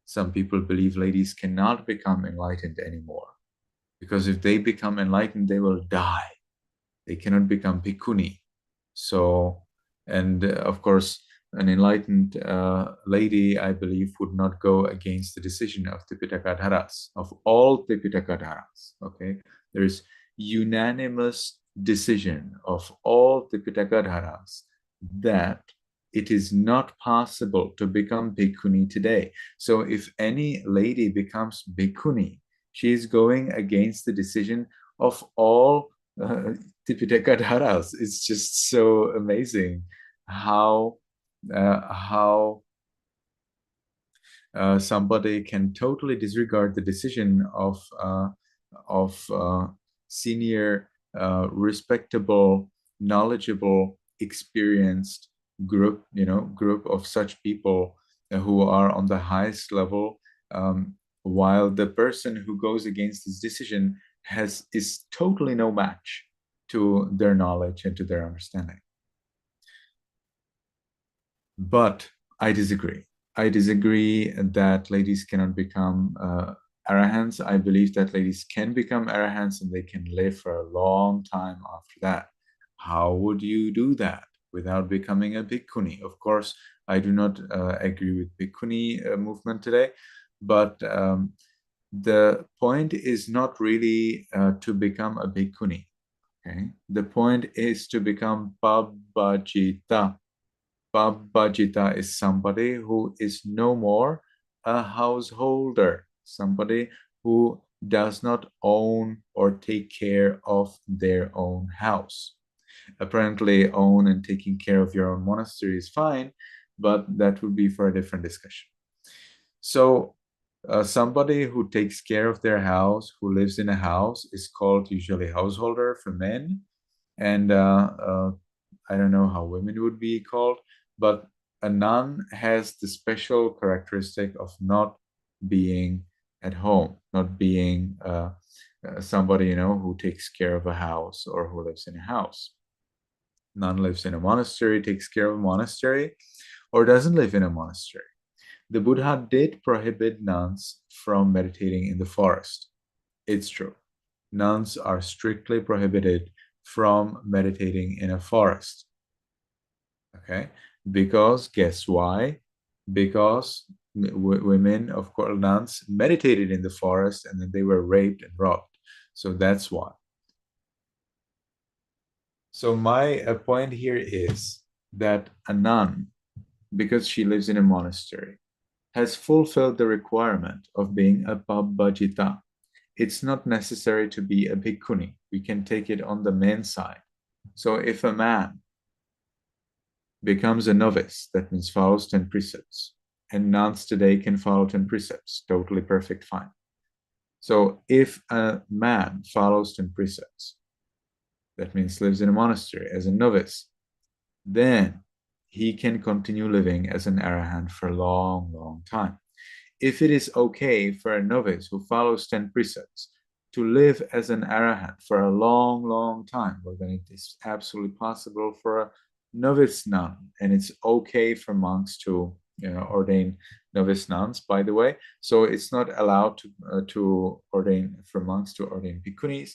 some people believe ladies cannot become enlightened anymore, because if they become enlightened, they will die. They cannot become bhikkhuni. So, and of course, an enlightened lady, I believe, would not go against the decision of the Pitaka-dharas, of all the Pitaka-dharas. Okay, there is unanimous decision of all the Pitaka-dharas that it is not possible to become bhikkhuni today. So if any lady becomes bhikkhuni, she is going against the decision of all Tipitaka-dharas. It's just so amazing how somebody can totally disregard the decision of senior, respectable, knowledgeable, experienced group of such people who are on the highest level, while the person who goes against this decision is totally no match to their knowledge and to their understanding. But I disagree. I disagree that ladies cannot become arahants. I believe that ladies can become arahants and they can live for a long time after that. How would you do that without becoming a bhikkhuni? Of course, I do not agree with bhikkhuni movement today, but the point is not really to become a bhikkhuni. Okay? The point is to become pabbajita. Pabbajita is somebody who is no more a householder, somebody who does not own or take care of their own house. Apparently, own and taking care of your own monastery is fine, but that would be for a different discussion. So, somebody who takes care of their house, who lives in a house, is called usually householder for men. And I don't know how women would be called, but a nun has the special characteristic of not being at home, not being somebody, who takes care of a house or who lives in a house. Nun lives in a monastery, takes care of a monastery, or doesn't live in a monastery. The Buddha did prohibit nuns from meditating in the forest. It's true. Nuns are strictly prohibited from meditating in a forest. Okay? Because guess why? Because women, of course, nuns meditated in the forest and then they were raped and robbed. So that's why. So my point here is that a nun, because she lives in a monastery, has fulfilled the requirement of being a Pabbajita. It's not necessary to be a bhikkhuni. We can take it on the men's side. So if a man becomes a novice, that means follows 10 precepts, and nuns today can follow 10 precepts, totally perfect, fine. So if a man follows 10 precepts, that means lives in a monastery as a novice, then he can continue living as an arahant for a long, long time. If it is okay for a novice who follows 10 precepts to live as an arahant for a long, long time, well, then it is absolutely possible for a novice nun, and it's okay for monks to ordain novice nuns, by the way. So it's not allowed to ordain for monks to ordain bhikkhunis.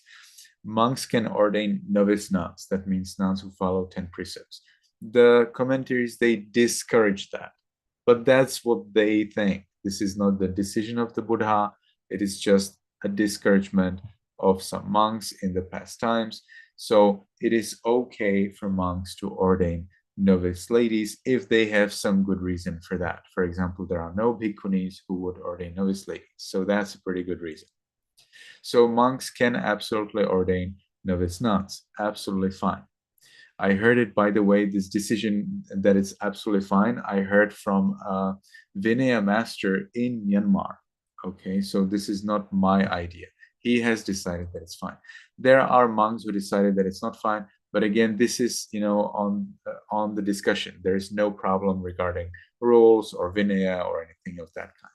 Monks can ordain novice nuns. That means nuns who follow 10 precepts. The commentaries, they discourage that, but that's what they think. This is not the decision of the Buddha. It is just a discouragement of some monks in the past times. So it is okay for monks to ordain novice ladies if they have some good reason for that. For example, there are no bhikkhunis who would ordain novice ladies. So that's a pretty good reason. So monks can absolutely ordain novice nuns. Absolutely fine. I heard it, by the way, this decision that it's absolutely fine, I heard from a Vinaya master in Myanmar. Okay, so this is not my idea. He has decided that it's fine. There are monks who decided that it's not fine, but again, this is, on the discussion. There is no problem regarding rules or Vinaya or anything of that kind.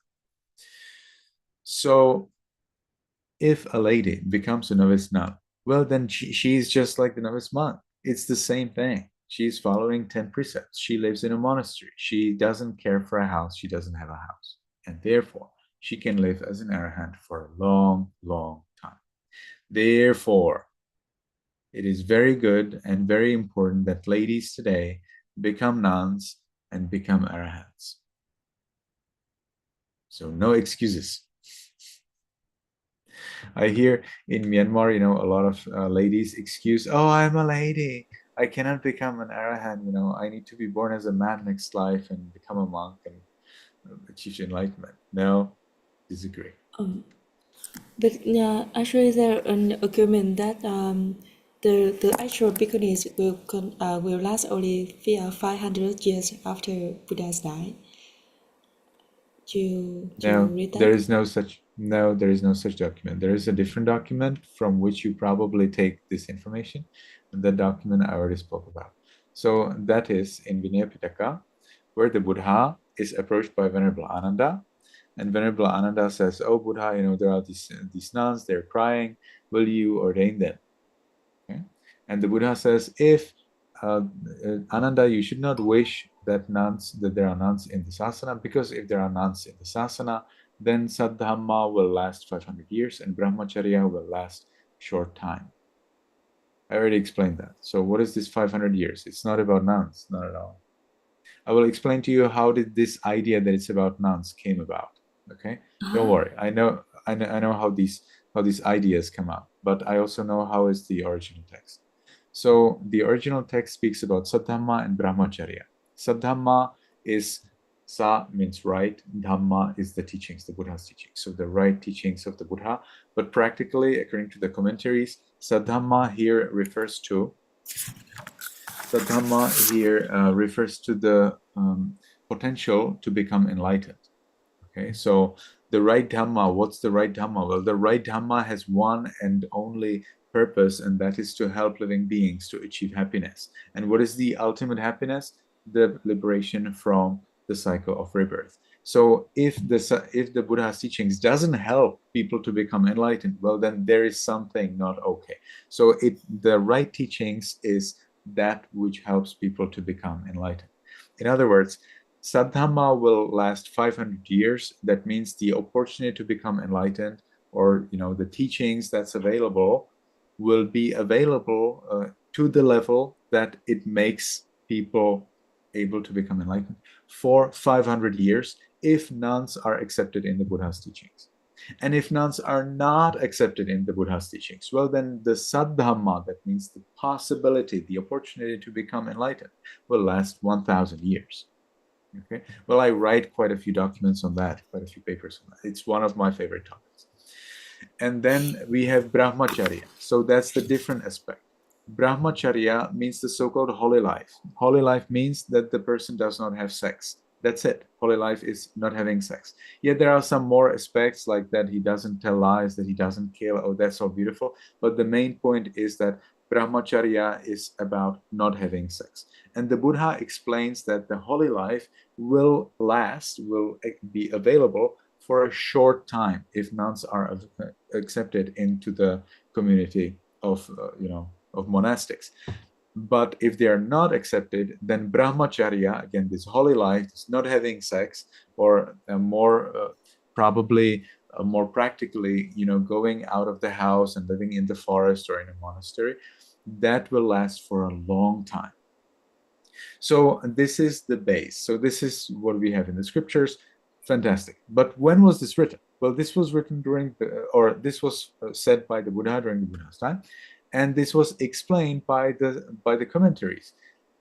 So if a lady becomes a novice nun, well, then she's just like the novice monk. It's the same thing. She's following 10 precepts. She lives in a monastery. She doesn't care for a house. She doesn't have a house. And therefore, she can live as an arahant for a long, long time. Therefore, it is very good and very important that ladies today become nuns and become arahants. So no excuses. I hear in Myanmar, a lot of ladies excuse, oh, I'm a lady. I cannot become an arahant. I need to be born as a man next life and become a monk and achieve enlightenment. No, disagree. But actually, there an argument that the actual bhikkhunis will last only 500 years after Buddha's died. Do you read that? There is no such document. There is a different document from which you probably take this information, and that document I already spoke about. So that is in Vinaya Pitaka, where the Buddha is approached by Venerable Ananda, and Venerable Ananda says, "Oh Buddha, there are these nuns. They're crying. Will you ordain them?" Okay? And the Buddha says, "If Ananda, you should not wish that there are nuns in the sasana, because if there are nuns in the sasana, then Saddhamma will last 500 years and Brahmacharya will last short time." I already explained that. So what is this 500 years? It's not about nuns, not at all. I will explain to you how did this idea that it's about nuns came about. Okay, don't worry. I know how these ideas come out, but I also know how is the original text. So the original text speaks about Saddhamma and Brahmacharya. Saddhamma is, Sa means right, Dhamma is the teachings, the Buddha's teachings. So the right teachings of the Buddha. But practically, according to the commentaries, Saddhamma here refers to the potential to become enlightened. Okay, so the right Dhamma, what's the right Dhamma? Well, the right Dhamma has one and only purpose, and that is to help living beings to achieve happiness. And what is the ultimate happiness? The liberation from the cycle of rebirth. So if the Buddha's teachings doesn't help people to become enlightened, well, then there is something not okay. So the right teachings is that which helps people to become enlightened. In other words, Saddhamma will last 500 years. That means the opportunity to become enlightened, or the teachings that's available, will be available to the level that it makes people able to become enlightened for 500 years if nuns are accepted in the Buddha's teachings. And if nuns are not accepted in the Buddha's teachings, well, then the Saddhamma, that means the possibility, the opportunity to become enlightened, will last 1,000 years. Okay. Well, I write quite a few documents on that, quite a few papers on that. It's one of my favorite topics. And then we have Brahmacharya. So that's the different aspect. Brahmacharya means the so-called holy life. Holy life means that the person does not have sex. That's it. Holy life is not having sex. Yet there are some more aspects, like that he doesn't tell lies, that he doesn't kill. Oh, that's so beautiful. But the main point is that Brahmacharya is about not having sex. And the Buddha explains that the holy life will last, will be available for a short time if nuns are accepted into the community of of monastics. But if they are not accepted, then Brahmacharya, again, this holy life, this not having sex, or probably more practically, going out of the house and living in the forest or in a monastery, that will last for a long time. So this is the base. So this is what we have in the scriptures. Fantastic. But when was this written? Well, this was written this was said by the Buddha during the Buddha's time, and this was explained by the commentaries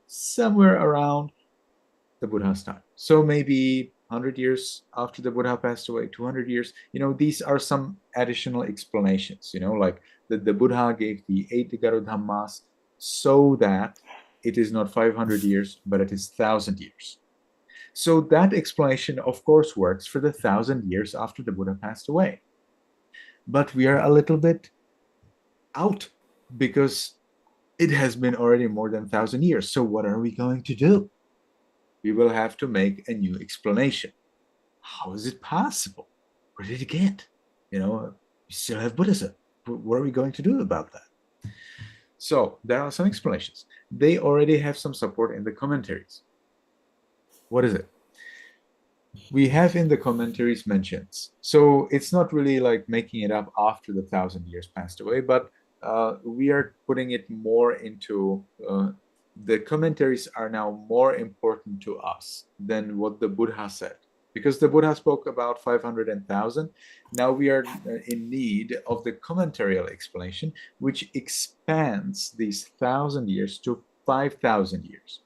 somewhere around the Buddha's time. So maybe 100 years after the Buddha passed away, 200 years. These are some additional explanations. Like the Buddha gave the 8 Dhammas so that it is not 500 years, but it is 1,000 years. So that explanation, of course, works for the 1,000 years after the Buddha passed away. But we are a little bit out because it has been already more than 1,000 years. So what are we going to do? We will have to make a new explanation. How is it possible? Where did it get? We still have Buddhism. What are we going to do about that? So there are some explanations. They already have some support in the commentaries. What is it? We have in the commentaries mentions. So it's not really like making it up after the 1,000 years passed away, but we are putting it more into the commentaries are now more important to us than what the Buddha said. Because the Buddha spoke about 500 and 1,000. Now we are in need of the commentarial explanation, which expands these 1,000 years to 5,000 years.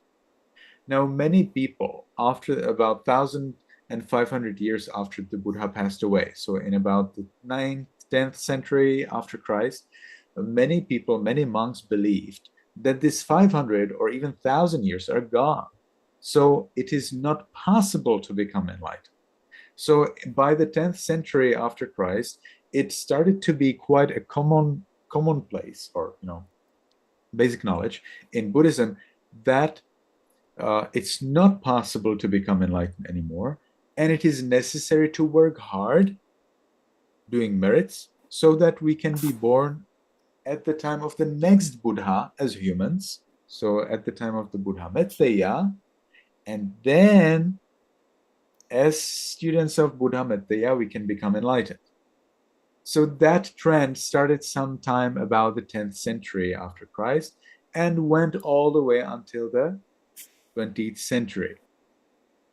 Now, many people, after about 1,500 years after the Buddha passed away, so in about the 9th, 10th century after Christ, many people, many monks believed that this 500 or even 1,000 years are gone. So it is not possible to become enlightened. So by the 10th century after Christ, it started to be quite a commonplace, or basic knowledge in Buddhism, that it's not possible to become enlightened anymore, and it is necessary to work hard, doing merits, so that we can be born at the time of the next Buddha as humans, so at the time of the Buddha METTＡ'a, and then as students of Buddha METTA'a, we can become enlightened. So that trend started sometime about the 10th century after Christ and went all the way until the 20th century.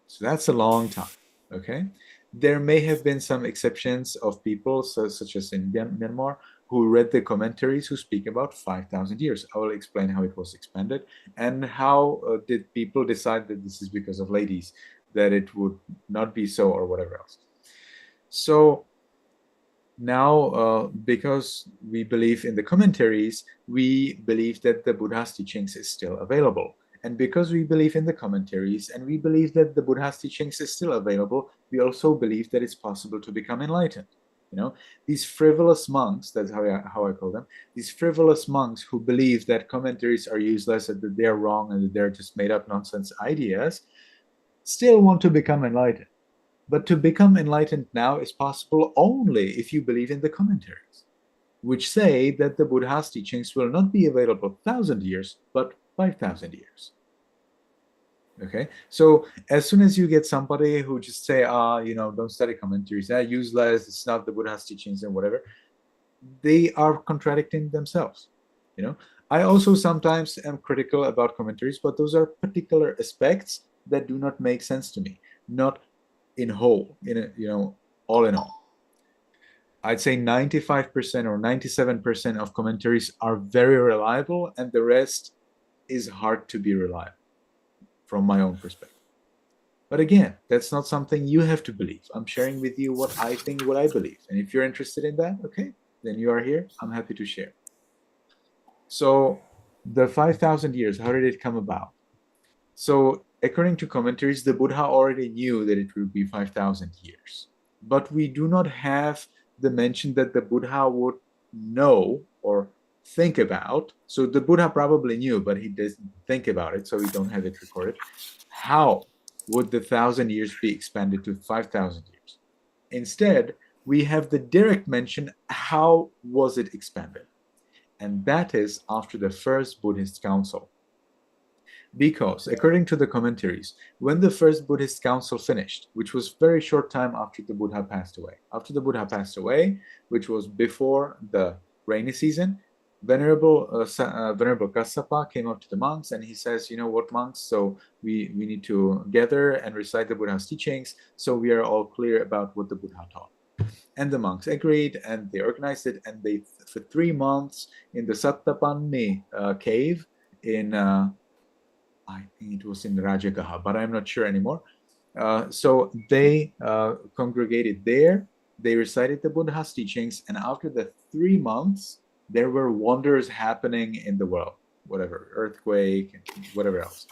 So that's a long time, okay? There may have been some exceptions of people, such as in Myanmar, who read the commentaries who speak about 5,000 years. I will explain how it was expanded and how did people decide that this is because of ladies, that it would not be so, or whatever else. So now, because we believe in the commentaries, we believe that the Buddha's teachings is still available. And because we believe in the commentaries and we believe that the Buddha's teachings is still available, we also believe that it's possible to become enlightened. These frivolous monks, that's how I call them, these frivolous monks who believe that commentaries are useless and that they're wrong and that they're just made up nonsense ideas, still want to become enlightened. But to become enlightened now is possible only if you believe in the commentaries, which say that the Buddha's teachings will not be available 1,000 years, but 5,000 years. Okay, so as soon as you get somebody who just say, don't study commentaries, useless, it's not the Buddha's teachings and whatever, they are contradicting themselves. I also sometimes am critical about commentaries, but those are particular aspects that do not make sense to me, not in whole, all in all. I'd say 95% or 97% of commentaries are very reliable, and the rest is hard to be reliable from my own perspective. But again, that's not something you have to believe. I'm sharing with you what I think, what I believe. And if you're interested in that, okay, then you are here. I'm happy to share. So the 5,000 years, how did it come about? So according to commentaries, the Buddha already knew that it would be 5,000 years. But we do not have the mention that the Buddha would know or think about. So the Buddha probably knew, but he doesn't think about it, so we don't have it recorded. How would the 1,000 years be expanded to 5,000 years? Instead, we have the direct mention, how was it expanded? And that is after the first Buddhist council. Because, according to the commentaries, when the first Buddhist council finished, which was very short time after the Buddha passed away, which was before the rainy season, Venerable Kassapa came up to the monks and he says, you know what, monks, so we need to gather and recite the Buddha's teachings, so we are all clear about what the Buddha taught. And the monks agreed, and they organized it, and they, for 3 months, in the Sattapanni cave in I think it was in Rajagaha, but I'm not sure anymore. So they congregated there, they recited the Buddha's teachings, and after the 3 months, there were wonders happening in the world, whatever, earthquake, whatever else.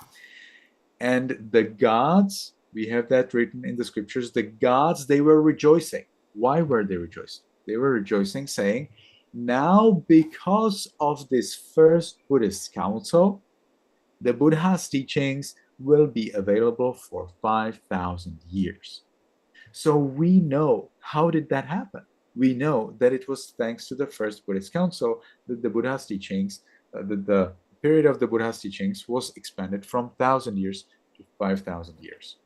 And the gods, we have that written in the scriptures, the gods, they were rejoicing. Why were they rejoicing? They were rejoicing, saying, now because of this first Buddhist council, the Buddha's teachings will be available for 5,000 years. So we know, how did that happen? We know that it was thanks to the first Buddhist council that the Buddha's teachings, the period of the Buddha's teachings was expanded from 1,000 years to 5,000 years.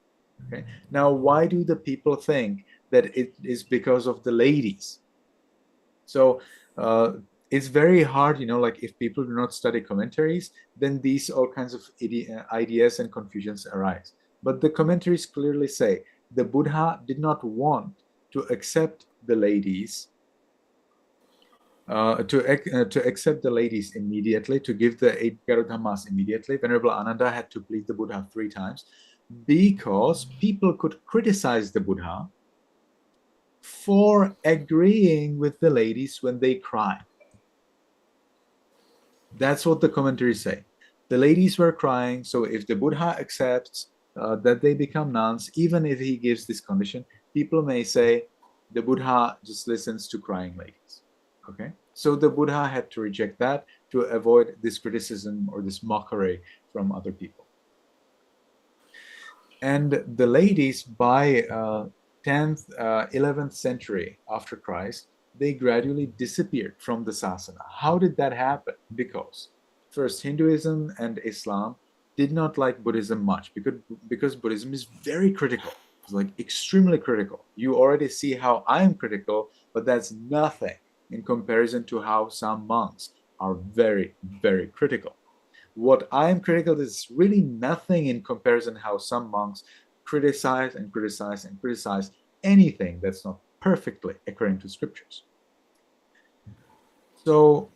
Okay. Now, why do the people think that it is because of the ladies? So it's very hard, like if people do not study commentaries, then these all kinds of ideas and confusions arise. But the commentaries clearly say the Buddha did not want to accept the ladies, to accept the ladies immediately, to give the 8 Garudhammas immediately. Venerable Ananda had to plead the Buddha 3 times because people could criticize the Buddha for agreeing with the ladies when they cry. That's what the commentaries say. The ladies were crying, so if the Buddha accepts that they become nuns, even if he gives this condition, people may say the Buddha just listens to crying ladies. Okay, so the Buddha had to reject that to avoid this criticism or this mockery from other people. And the ladies, by 10th, 11th century after Christ, they gradually disappeared from the sasana. How did that happen? Because first, Hinduism and Islam did not like Buddhism much, because Buddhism is very critical. It's like extremely critical. You already see how I'm critical, but that's nothing in comparison to how some monks are very, very critical. What I'm critical is really nothing in comparison how some monks criticize and criticize and criticize anything that's not perfectly according to scriptures. So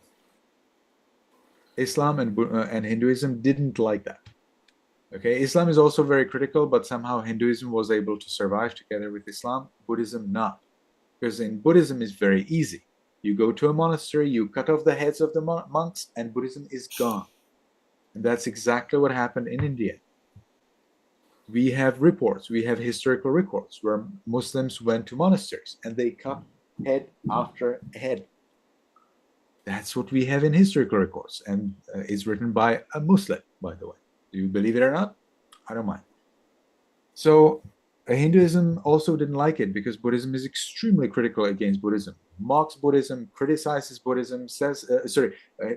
Islam and Hinduism didn't like that. Okay, Islam is also very critical, but somehow Hinduism was able to survive together with Islam, Buddhism not. Because in Buddhism is very easy. You go to a monastery, you cut off the heads of the monks, and Buddhism is gone. And that's exactly what happened in India. We have reports, we have historical records where Muslims went to monasteries and they cut head after head. That's what we have in historical records, and it's written by a Muslim, by the way. Do you believe it or not? I don't mind. So Hinduism also didn't like it because Buddhism is extremely critical against Buddhism. Mocks Buddhism, criticizes Buddhism, says,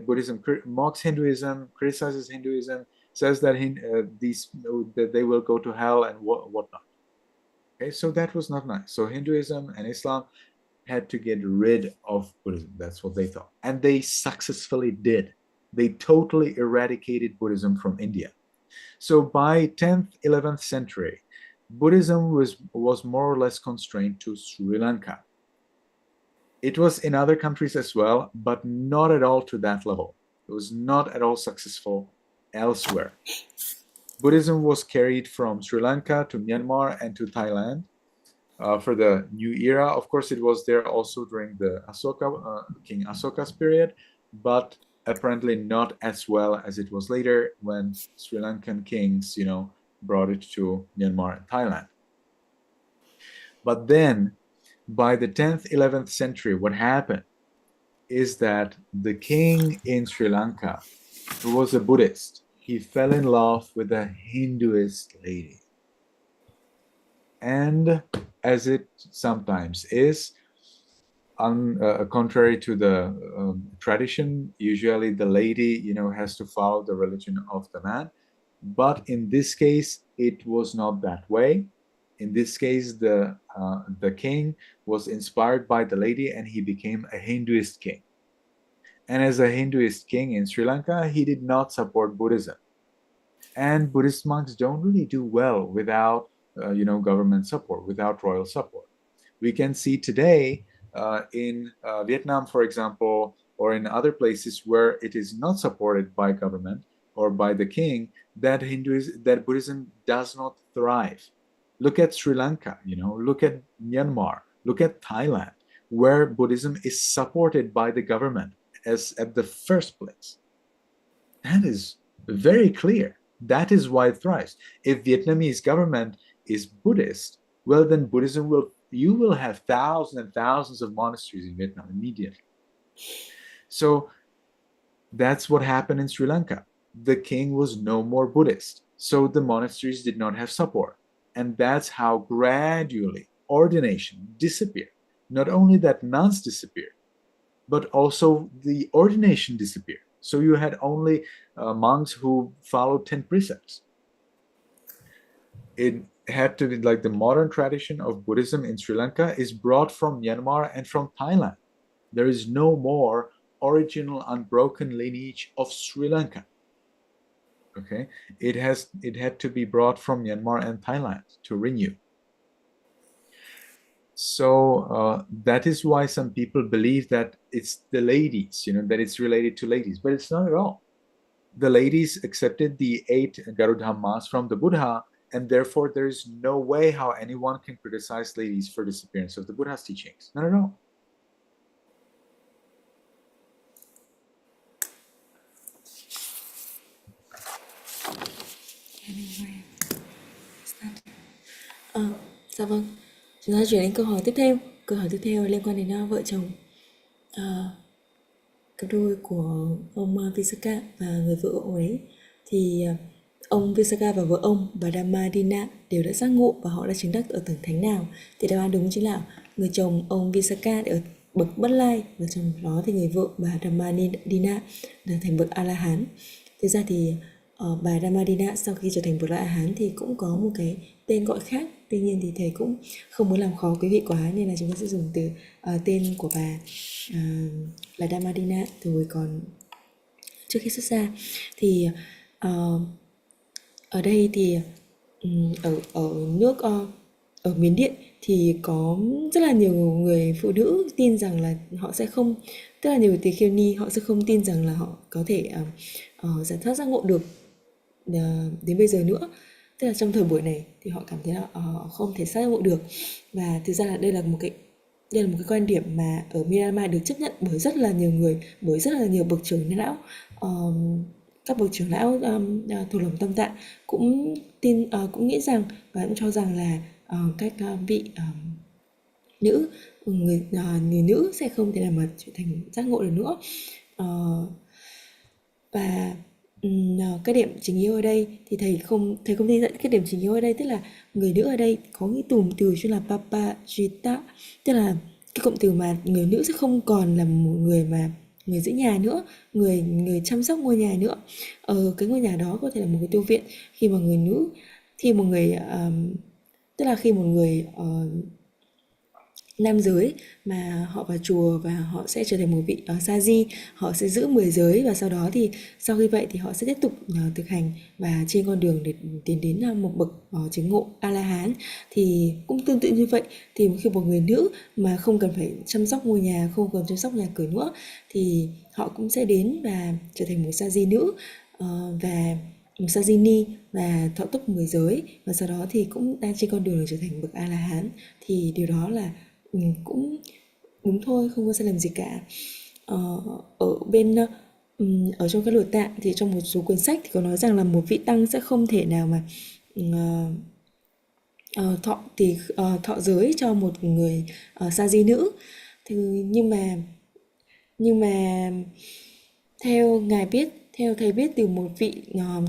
Buddhism mocks Hinduism, criticizes Hinduism, says that that they will go to hell and whatnot. Okay, so that was not nice. So Hinduism and Islam had to get rid of Buddhism. That's what they thought. And they successfully did. They totally eradicated Buddhism from India. So by 10th, 11th century, Buddhism was more or less constrained to Sri Lanka. It was in other countries as well, but not at all to that level. It was not at all successful elsewhere. Buddhism was carried from Sri Lanka to Myanmar and to Thailand for the new era. Of course, it was there also during the King Asoka's period, but apparently not as well as it was later when Sri Lankan kings, brought it to Myanmar and Thailand. But then, by the 10th, 11th century, what happened is that the king in Sri Lanka, who was a Buddhist, he fell in love with a Hinduist lady. And as it sometimes is, contrary to the tradition, usually the lady, has to follow the religion of the man. But in this case, it was not that way. In this case, the king was inspired by the lady and he became a Hinduist king. And as a Hinduist king in Sri Lanka, he did not support Buddhism. And Buddhist monks don't really do well without, government support, without royal support. We can see today in Vietnam, for example, or in other places where it is not supported by government or by the king, that Buddhism does not thrive. Look at Sri Lanka, look at Myanmar, look at Thailand, where Buddhism is supported by the government as at the first place. That is very clear. That is why it thrives. If Vietnamese government is Buddhist, well, then you will have thousands and thousands of monasteries in Vietnam immediately. So that's what happened in Sri Lanka. The king was no more Buddhist, so the monasteries did not have support. And that's how gradually ordination disappeared. Not only that nuns disappeared, but also the ordination disappeared. So you had only monks who followed 10 precepts. It had to be like the modern tradition of Buddhism in Sri Lanka is brought from Myanmar and from Thailand. There is no more original unbroken lineage of Sri Lanka. Okay, it had to be brought from Myanmar and Thailand to renew. So that is why some people believe that it's the ladies, that it's related to ladies, but it's not at all. The ladies accepted the 8 Garudhammas from the Buddha, and therefore there is no way how anyone can criticize ladies for disappearance of the Buddha's teachings. Not at all. Dạ vâng, chúng ta chuyển đến câu hỏi tiếp theo. Câu hỏi tiếp theo liên quan đến vợ chồng cặp đôi của ông Visakha và người vợ ông ấy. Thì ông Visakha và vợ ông, bà Dhammadina, đều đã giác ngộ và họ đã chứng đắc ở tầng thánh nào? Thì đáp án đúng chính là người chồng ông Visakha ở bậc Bất Lai, và trong đó thì người vợ bà Dhammadina là thành bậc A-la-hán. Thực ra thì bà Dhammadina sau khi trở thành bậc A-la-hán thì cũng có một cái tên gọi khác. Tuy nhiên thì thầy cũng không muốn làm khó quý vị quá, nên là chúng ta sẽ dùng từ tên của bà là Dhammadina. Rồi còn trước khi xuất gia thì ở đây thì ở nước ở Miến Điện thì có rất là nhiều người phụ nữ tin rằng là họ sẽ không, tức là nhiều tỳ kheo ni họ sẽ không tin rằng là họ có thể giải thoát giác ngộ được đến bây giờ nữa. Tức là trong thời buổi này thì họ cảm thấy là họ không thể giác ngộ được. Và thực ra là đây là một cái quan điểm mà ở Myanmar được chấp nhận bởi rất là nhiều người, bởi rất là nhiều bậc trưởng lão. Các bậc trưởng lão thuộc lòng Tam Tạng cũng tin, cũng nghĩ rằng và cũng cho rằng là các vị người nữ sẽ không thể nào mà trở thành giác ngộ được nữa. Và cái điểm chính yếu ở đây thì thầy không tin dẫn cái điểm chính yếu ở đây, tức là người nữ ở đây có cái cụm từ chứ là papajita, tức là cái cụm từ mà người nữ sẽ không còn là một người mà người giữ nhà nữa, người chăm sóc ngôi nhà nữa. Cái ngôi nhà đó có thể là một cái tu viện. Khi mà người nữ, tức là khi một người nam giới mà họ vào chùa và họ sẽ trở thành một vị sa di, họ sẽ giữ 10 giới, và sau đó thì sau khi vậy thì họ sẽ tiếp tục thực hành và trên con đường để tiến đến một bậc chứng ngộ A La Hán. Thì cũng tương tự như vậy, thì khi một người nữ mà không cần phải chăm sóc ngôi nhà, không cần chăm sóc nhà cửa nữa, thì họ cũng sẽ đến và trở thành một sa di nữ, và một sa di ni, và thọ túc 10 giới, và sau đó thì cũng đang trên con đường để trở thành bậc A La Hán. Thì điều đó là cũng đúng thôi, không có sai lầm gì cả. Ở bên ở trong các luật tạng thì trong một số quyển sách thì có nói rằng là một vị tăng sẽ không thể nào mà ờ, thọ giới cho một người sa di nữ. Thì nhưng mà theo thầy biết từ một vị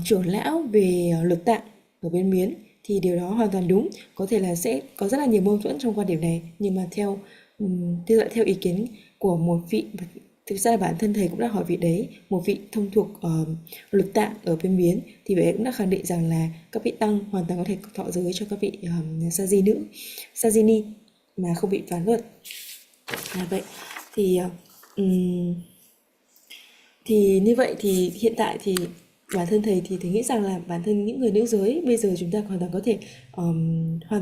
trưởng lão về luật tạng ở bên Miến, thì điều đó hoàn toàn đúng. Có thể là sẽ có rất là nhiều mâu thuẫn trong quan điểm này, nhưng mà theo ý kiến của một vị, thực ra là bản thân thầy cũng đã hỏi vị đấy, một vị thông thuộc luật tạng ở bên Miến, thì vị ấy cũng đã khẳng định rằng là các vị tăng hoàn toàn có thể thọ giới cho các vị sa di nữ, sa di ni mà không bị phán luật. Là vậy. Thì thì như vậy thì hiện tại thì bản thân thầy thì thầy nghĩ rằng là bản thân những người nữ giới bây giờ chúng ta hoàn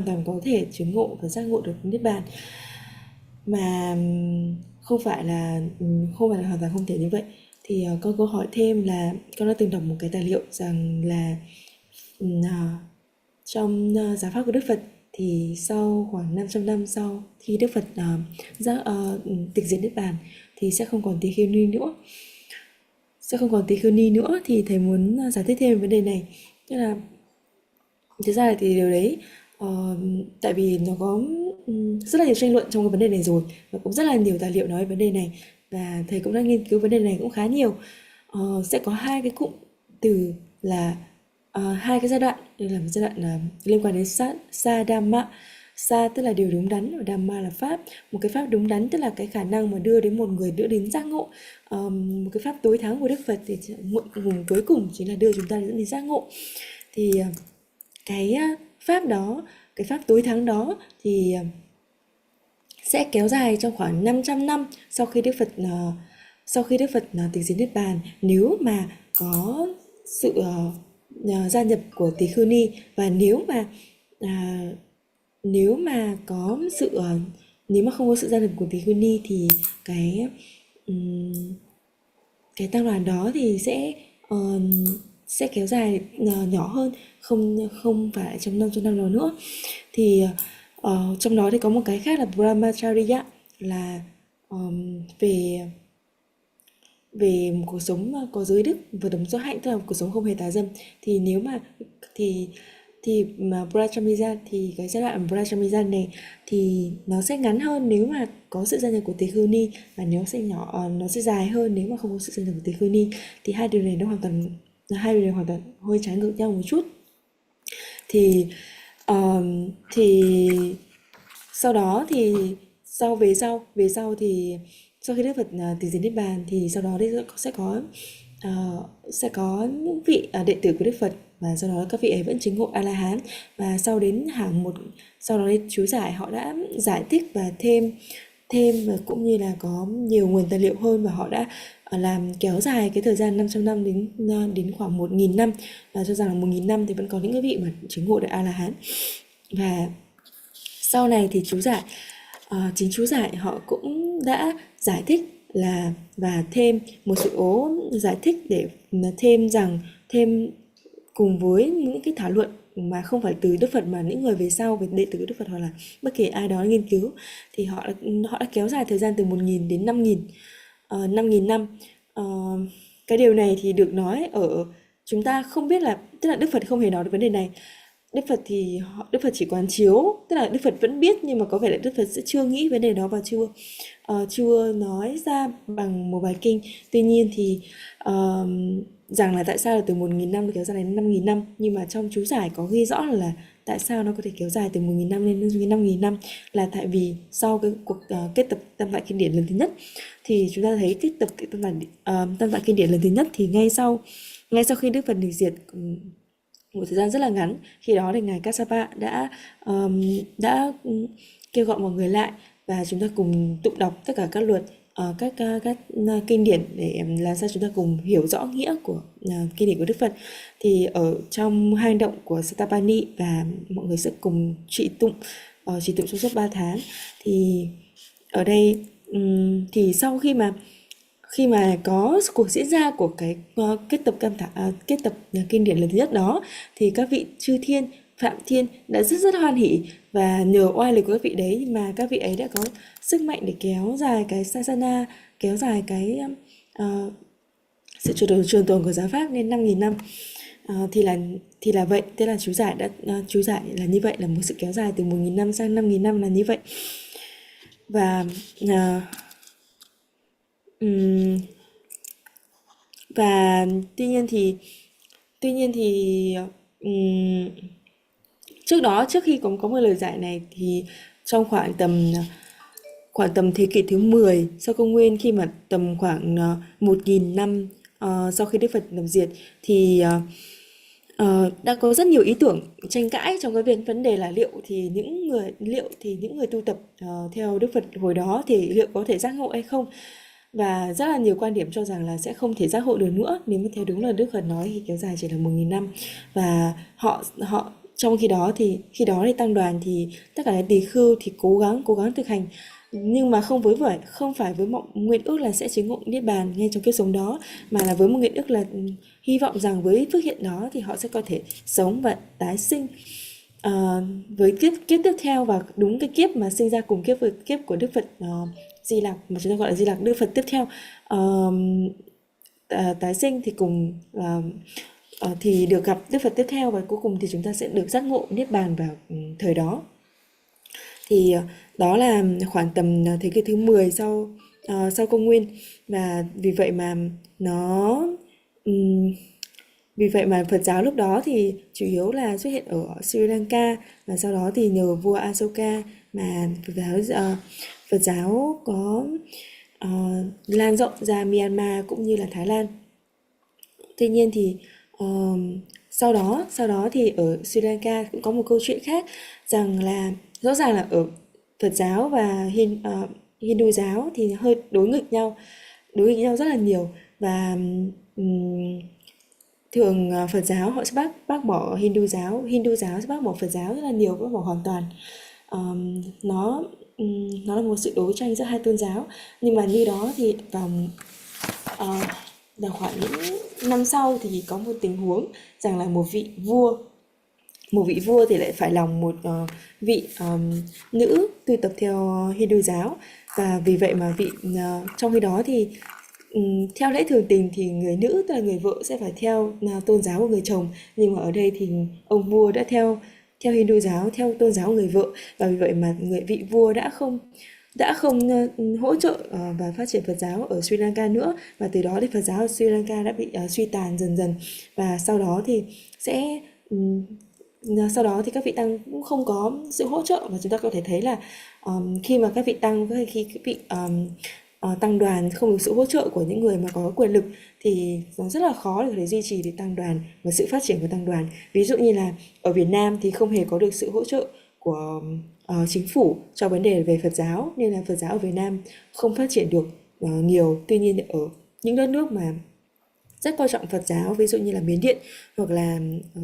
toàn có thể chứng ngộ và giác ngộ được niết bàn, mà không phải là hoàn toàn không thể như vậy. Thì con có hỏi thêm là con đã từng đọc một cái tài liệu rằng là trong giáo pháp của Đức Phật, thì sau khoảng 500 năm sau khi Đức Phật tịch diệt niết bàn thì sẽ không còn tỳ khưu ni nữa. Thì thầy muốn giải thích thêm về vấn đề này. Tức là thực ra là thì điều đấy tại vì nó có rất là nhiều tranh luận trong cái vấn đề này rồi, và cũng rất là nhiều tài liệu nói về vấn đề này, và thầy cũng đã nghiên cứu vấn đề này cũng khá nhiều. Sẽ có hai cái cụm từ là hai cái giai đoạn. Đây là một giai đoạn liên quan đến sa dhamma. Sa tức là điều đúng đắn, và dhamma là pháp. Một cái pháp đúng đắn tức là cái khả năng mà đưa đến một người đưa đến giác ngộ. Một cái pháp tối thắng của Đức Phật thì cuối cùng chính là đưa chúng ta đến giác ngộ. Thì cái pháp đó, cái pháp tối thắng đó thì sẽ kéo dài trong khoảng 500 năm sau khi Đức Phật tịch diệt niết bàn, nếu mà có sự gia nhập của tỳ khưu ni, và nếu mà không có sự gia nhập của tỳ khưu ni thì cái tăng đoàn đó thì sẽ kéo dài nhỏ hơn, không phải trong 500 năm đó nữa. Thì trong đó thì có một cái khác là brahmacharya, là về một cuộc sống có giới đức và đồng do hạnh, tức là một cuộc sống không hề tà dâm. Thì nếu mà brahmacharya, thì cái giai đoạn brahmacharya này thì nó sẽ ngắn hơn nếu mà có sự gia nhập của tỳ khưu ni, và nó sẽ dài hơn nếu mà không có sự gia nhập của tỳ khưu ni. Thì hai điều này hoàn toàn hơi trái ngược nhau một chút. Thì sau đó thì về sau thì sau khi Đức Phật tịch diệt niết bàn thì sau đó sẽ có những vị đệ tử của Đức Phật, và sau đó các vị ấy vẫn chứng ngộ A La Hán. Và sau đó chú giải họ đã giải thích và thêm, và cũng như là có nhiều nguồn tài liệu hơn, và họ đã làm kéo dài cái thời gian 500 năm đến khoảng 1.000 năm, và cho rằng là 1.000 năm thì vẫn có những cái vị mà chứng ngộ được A La Hán. Và sau này thì chính chú giải họ cũng đã giải thích và thêm một số giải thích để thêm cùng với những cái thảo luận mà không phải từ Đức Phật mà những người về sau, về đệ tử của Đức Phật hoặc là bất kỳ ai đó nghiên cứu, thì họ đã kéo dài thời gian từ 1.000 đến 5.000 năm. Cái điều này thì được nói ở, chúng ta không biết là, tức là Đức Phật không hề nói được vấn đề này. Đức Phật chỉ quán chiếu, tức là Đức Phật vẫn biết, nhưng mà có vẻ là Đức Phật sẽ chưa nghĩ vấn đề đó và chưa nói ra bằng một bài kinh. Tuy nhiên thì rằng là tại sao là từ 1.000 năm kéo dài đến 5.000 năm, nhưng mà trong chú giải có ghi rõ là tại sao nó có thể kéo dài từ 1.000 năm lên 5.000 năm, là tại vì sau cái cuộc kết tập Tam Tạng Kinh Điển lần thứ nhất, thì chúng ta thấy kết tập Tam Tạng Kinh Điển lần thứ nhất thì ngay sau khi Đức Phật tịch diệt một thời gian rất là ngắn, khi đó thì ngài Kassapa đã kêu gọi mọi người lại và chúng ta cùng tụng đọc tất cả các luật, các kinh điển để làm sao chúng ta cùng hiểu rõ nghĩa của kinh điển của Đức Phật. Thì ở trong hang động của Satapani và mọi người sẽ cùng trì tụng trong suốt 3 tháng. Thì ở đây thì sau khi mà có cuộc diễn ra của cái kết tập kinh điển lần thứ nhất đó, thì các vị chư thiên, phạm thiên đã rất hoan hỷ, và nhờ oai lực của các vị đấy mà các vị ấy đã có sức mạnh để kéo dài cái sasana, kéo dài cái sự trường tồn của giáo pháp lên 5.000 năm. Thì là vậy, thế là chú giải là như vậy, là một sự kéo dài từ 1.000 năm sang 5.000 năm là như vậy. Và và tuy nhiên thì trước khi có một lời giải này, thì trong khoảng tầm thế kỷ thứ 10 sau công nguyên, khi mà tầm khoảng 1.000 năm sau khi Đức Phật nhập diệt, thì đã có rất nhiều ý tưởng tranh cãi trong cái vấn đề là liệu thì những người tu tập theo Đức Phật hồi đó thì liệu có thể giác ngộ hay không. Và rất là nhiều quan điểm cho rằng là sẽ không thể giác ngộ được nữa nếu mà theo đúng là Đức Phật nói thì kéo dài chỉ là 1.000 năm. Và họ trong khi đó thì tăng đoàn thì tất cả các tỳ khưu thì cố gắng thực hành, nhưng mà không phải với nguyện ước là sẽ chứng ngộ niết bàn ngay trong kiếp sống đó, mà là với một nguyện ước là hy vọng rằng với phước hiện đó thì họ sẽ có thể sống và tái sinh với kiếp tiếp theo, và đúng cái kiếp mà sinh ra cùng kiếp với kiếp của Đức Phật Di Lặc, mà chúng ta gọi là Di Lặc Đức Phật tiếp theo tái sinh thì cùng thì được gặp Đức Phật tiếp theo, và cuối cùng thì chúng ta sẽ được giác ngộ niết bàn vào thời đó. Thì đó là khoảng tầm thế kỷ thứ 10 sau công nguyên. Và vì vậy mà Phật giáo lúc đó thì chủ yếu là xuất hiện ở Sri Lanka, và sau đó thì nhờ vua Asoka mà Phật giáo có lan rộng ra Myanmar cũng như là Thái Lan. Tuy nhiên thì sau đó thì ở Sri Lanka cũng có một câu chuyện khác, rằng là rõ ràng là ở Phật giáo và Hindu giáo thì hơi đối nghịch nhau rất là nhiều. Và thường Phật giáo họ sẽ bác bỏ Hindu giáo sẽ bác bỏ Phật giáo rất là nhiều, bác bỏ hoàn toàn. Nó là một sự đối tranh giữa hai tôn giáo. Nhưng mà như đó thì vào khoảng những năm sau thì có một tình huống rằng là một vị vua thì lại phải lòng một vị nữ tu tập theo Hindu giáo. Và vì vậy mà trong khi đó thì theo lẽ thường tình thì người nữ, tức là người vợ, sẽ phải theo tôn giáo của người chồng, nhưng mà ở đây thì ông vua đã theo Hindu giáo, theo tôn giáo của người vợ. Và vì vậy mà vị vua đã không hỗ trợ và phát triển Phật giáo ở Sri Lanka nữa, và từ đó thì Phật giáo ở Sri Lanka đã bị suy tàn dần dần. Và sau đó thì các vị tăng cũng không có sự hỗ trợ, và chúng ta có thể thấy là khi mà các vị tăng tăng đoàn không được sự hỗ trợ của những người mà có quyền lực thì nó rất là khó để có thể duy trì được tăng đoàn và sự phát triển của tăng đoàn. Ví dụ như là ở Việt Nam thì không hề có được sự hỗ trợ của chính phủ cho vấn đề về Phật giáo, nên là Phật giáo ở Việt Nam không phát triển được nhiều. Tuy nhiên ở những đất nước mà rất coi trọng Phật giáo, ví dụ như là Miến Điện hoặc là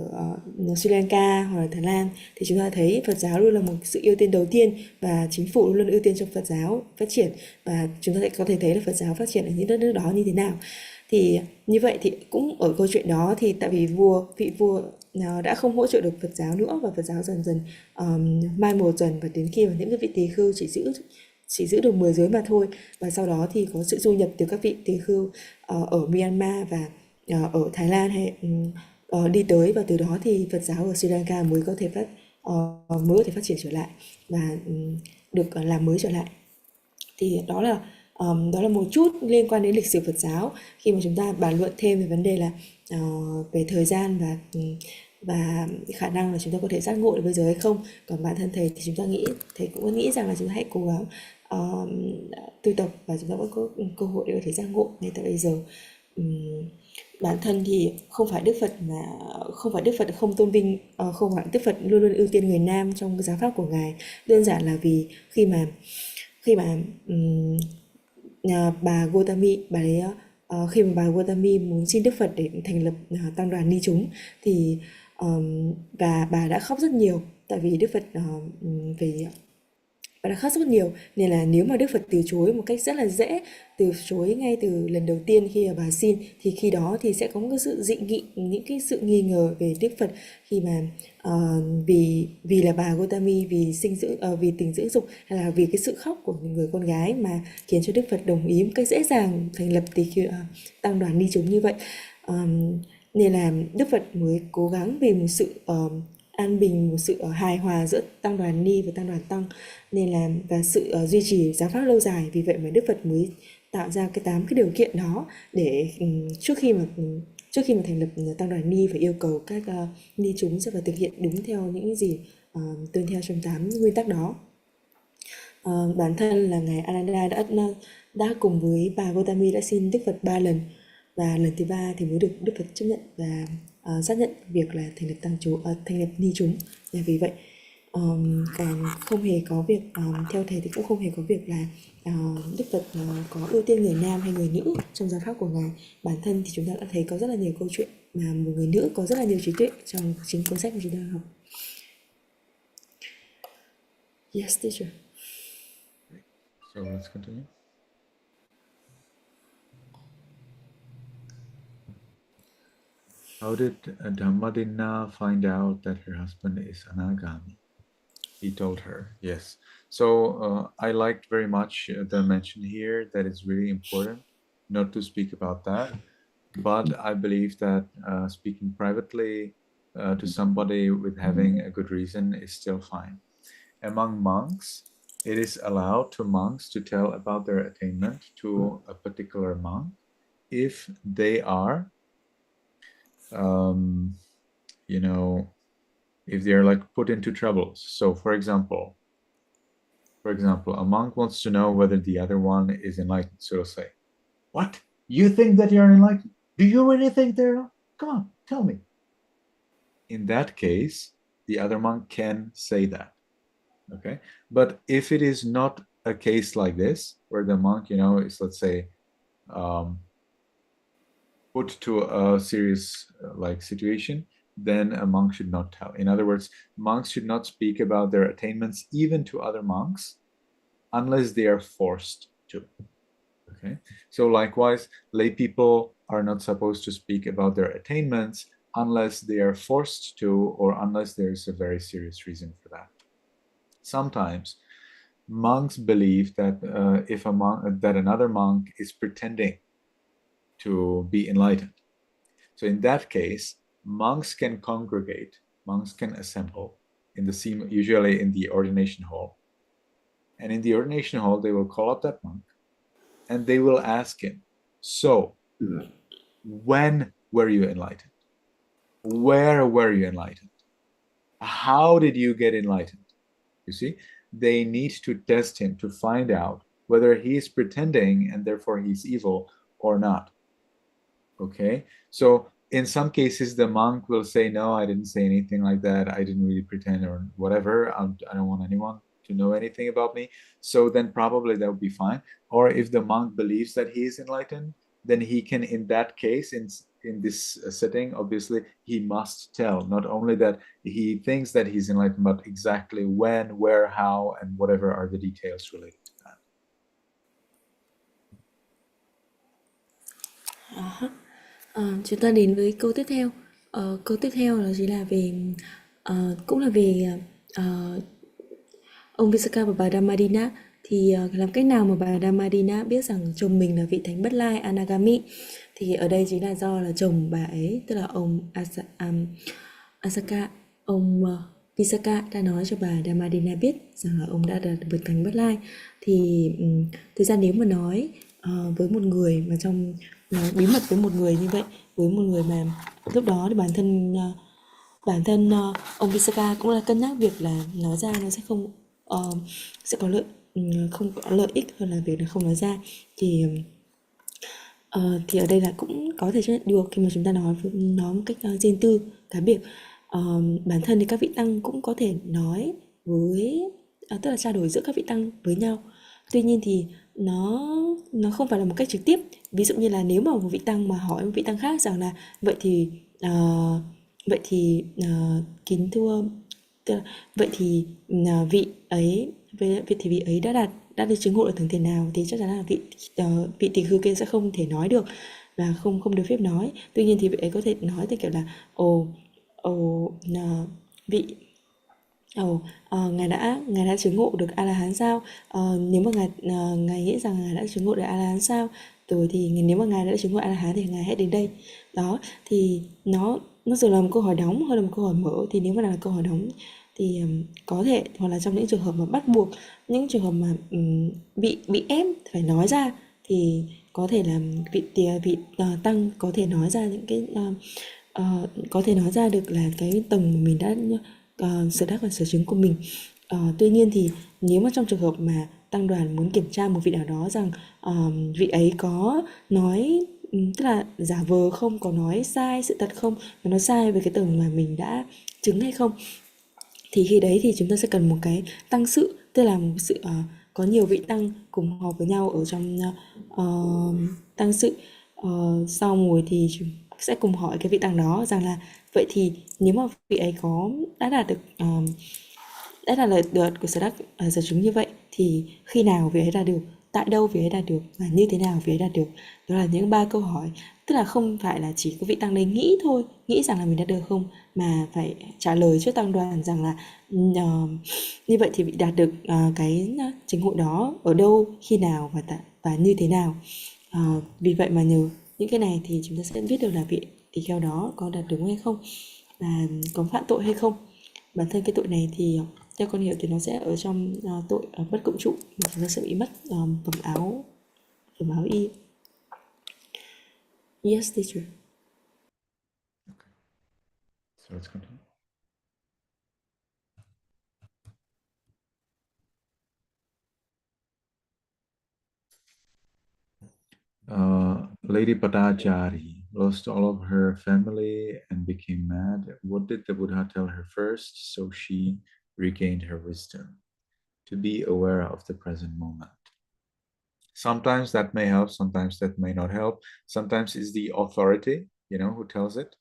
ở Sri Lanka hoặc là Thái Lan, thì chúng ta thấy Phật giáo luôn là một sự ưu tiên đầu tiên, và chính phủ luôn ưu tiên cho Phật giáo phát triển. Và chúng ta sẽ có thể thấy là Phật giáo phát triển ở những đất nước đó như thế nào. Thì như vậy thì cũng ở câu chuyện đó thì tại vì vị vua đã không hỗ trợ được Phật giáo nữa, và Phật giáo dần dần mai một dần, và đến khi mà những cái vị tỳ khưu chỉ giữ được 10 giới mà thôi. Và sau đó thì có sự du nhập từ các vị tỳ khưu ở Myanmar và ở Thái Lan hay đi tới, và từ đó thì Phật giáo ở Sri Lanka mới có thể phát triển trở lại và được làm mới trở lại. Thì đó là một chút liên quan đến lịch sử Phật giáo, khi mà chúng ta bàn luận thêm về vấn đề là về thời gian và khả năng là chúng ta có thể giác ngộ được bây giờ hay không. Còn bản thân thầy thì thầy cũng nghĩ rằng là chúng ta hãy cố gắng tu tập, và chúng ta vẫn có cơ hội để có thể giác ngộ ngay tại bây giờ. Bản thân thì không phải Đức Phật không tôn vinh, không phải Đức Phật luôn luôn ưu tiên người nam trong giáo pháp của ngài. Đơn giản là vì khi mà khi mà bà Gotami, bà ấy khi mà bà Gotami muốn xin Đức Phật để thành lập tăng đoàn ni chúng thì và bà đã khóc rất nhiều, tại vì Đức Phật về bà đã khóc rất nhiều, nên là nếu mà Đức Phật từ chối một cách rất là dễ, từ chối ngay từ lần đầu tiên khi mà bà xin, thì khi đó thì sẽ có một cái sự dị nghị, những cái sự nghi ngờ về Đức Phật, khi mà vì là bà Gotami, vì tình dưỡng dục, hay là vì cái sự khóc của người con gái mà khiến cho Đức Phật đồng ý một cách dễ dàng thành lập tăng đoàn ni chúng như vậy. Nên là Đức Phật mới cố gắng vì một sự an bình, một sự hài hòa giữa tăng đoàn ni và tăng đoàn tăng, nên là và sự duy trì giáo pháp lâu dài. Vì vậy mà Đức Phật mới tạo ra cái 8 cái điều kiện đó để trước khi mà thành lập tăng đoàn ni phải yêu cầu các ni chúng sẽ phải thực hiện đúng theo những gì tuân theo trong 8 nguyên tắc đó. Bản thân là ngài Ananda đã cùng với bà Gotami đã xin Đức Phật 3 lần, và lần thứ 3 thì mới được Đức Phật chấp nhận và xác nhận việc là thành lập ni chúng. Là vì vậy còn không hề có việc theo thầy thì cũng không hề có việc là Đức Phật có ưu tiên người nam hay người nữ trong giáo pháp của ngài. Bản thân thì chúng ta đã thấy có rất là nhiều câu chuyện mà một người nữ có rất là nhiều trí tuệ trong chính cuốn sách mà chúng ta học. Yes, teacher. So let's continue. How did Dhammadinna find out that her husband is anagami? He told her, yes. So I liked very much the mention here that it's really important not to speak about that. But I believe that speaking privately to somebody with having a good reason is still fine. Among monks, it is allowed to monks to tell about their attainment to a particular monk if they are, if they're like put into troubles. So for example, a monk wants to know whether the other one is enlightened. So he'll say, "What? You think that you're enlightened? Do you really think they're? Come on, tell me." In that case, the other monk can say that. Okay, but if it is not a case like this, where the monk, is, let's say, put to a serious situation, then a monk should not tell. In other words, monks should not speak about their attainments even to other monks unless they are forced to. Okay, so likewise, lay people are not supposed to speak about their attainments unless they are forced to, or unless there's a very serious reason for that. Sometimes monks believe that if another monk is pretending to be enlightened, so in that case, monks can congregate, monks can assemble usually in the ordination hall, and in the ordination hall they will call up that monk and they will ask him, "So, when were you enlightened? Where were you enlightened? How did you get enlightened?" You see, they need to test him to find out whether he is pretending and therefore he's evil or not. Okay, so in some cases the monk will say, "No, I didn't say anything like that. I didn't really pretend or whatever. I don't want anyone to know anything about me." So then probably that would be fine. Or if the monk believes that he is enlightened, then he can, in that case, in this setting, obviously he must tell not only that he thinks that he's enlightened, but exactly when, where, how, and whatever are the details related to that. Chúng ta đến với câu tiếp theo. Câu tiếp theo đó chính là về cũng là về ông Visakha và bà Dhammadinna. Thì làm cách nào mà bà Dhammadinna biết rằng chồng mình là vị thánh Bất Lai Anagami? Thì ở đây chính là do là chồng bà ấy, tức là ông Asaka, ông Visakha đã nói cho bà Dhammadinna biết rằng là ông đã đạt được thánh Bất Lai. Thì thực ra nếu mà nói với một người mà nói bí mật với một người như vậy, với một người mà lúc đó thì bản thân ông Visakha cũng là cân nhắc việc là nói ra nó sẽ không có không có lợi ích hơn là việc là không nói ra. Thì ở đây là cũng có thể chấp nhận được khi mà chúng ta nói với nó một cách riêng tư cá biệt. Bản thân thì các vị tăng cũng có thể nói với tức là trao đổi giữa các vị tăng với nhau. Tuy nhiên thì nó không phải là một cách trực tiếp. Ví dụ như là nếu mà một vị tăng mà hỏi một vị tăng khác rằng là vậy thì kính thưa, vậy thì vị ấy, vậy thì vị ấy đã được chứng ngộ được thượng thiền nào, thì chắc chắn là vị tỳ khưu kia sẽ không thể nói được và không không được phép nói. Tuy nhiên thì vị ấy có thể nói theo kiểu là ồ ồ vị ngài đã chứng ngộ được A La Hán sao? Nếu mà ngài nghĩ rằng ngài đã chứng ngộ được A La Hán sao? Rồi thì nếu mà ngài đã chứng ngộ A La Hán thì ngài hãy đến đây. Đó thì nó dường là một câu hỏi đóng hơn là một câu hỏi mở. Thì nếu mà là câu hỏi đóng thì có thể, hoặc là trong những trường hợp mà bắt buộc, những trường hợp mà bị ép phải nói ra, thì có thể là vị tăng có thể nói ra những cái có thể nói ra được là cái tầng mà mình đã sở đắc và sở chứng của mình. Tuy nhiên thì nếu mà trong trường hợp mà tăng đoàn muốn kiểm tra một vị nào đó rằng vị ấy có nói, tức là giả vờ không, có nói sai sự thật không, và nói sai về cái tầng mà mình đã chứng hay không, thì khi đấy thì chúng ta sẽ cần một cái tăng sự, tức là một sự có nhiều vị tăng cùng họp với nhau ở trong tăng sự. Xong rồi thì chúng sẽ cùng hỏi cái vị tăng đó rằng là vậy thì nếu mà vị ấy đã đạt được đã là lời đợt của sở đắc sở chứng như vậy, thì khi nào vị ấy đạt được, tại đâu vị ấy đạt được, và như thế nào vị ấy đạt được. Đó là những 3 câu hỏi, tức là không phải là chỉ có vị tăng đấy nghĩ thôi, nghĩ rằng là mình đã được không, mà phải trả lời trước tăng đoàn rằng là như vậy thì vị đạt được cái chứng ngộ đó ở đâu, khi nào, và như thế nào. Vì vậy mà nhờ những cái này thì chúng ta sẽ biết được là vị tỳ kheo đó có đạt đúng hay không, và có phạm tội hay không. Bản thân cái tội này thì theo con hiểu thì nó sẽ ở trong tội bất cộng trụ, mà chúng ta sẽ bị mất phẩm áo y. Yes, teacher. So let's continue. Lady Padajari lost all of her family and became mad. What did the Buddha tell her first so she regained her wisdom? To be aware of the present moment. Sometimes that may help, sometimes that may not help. Sometimes it's the authority, who tells it.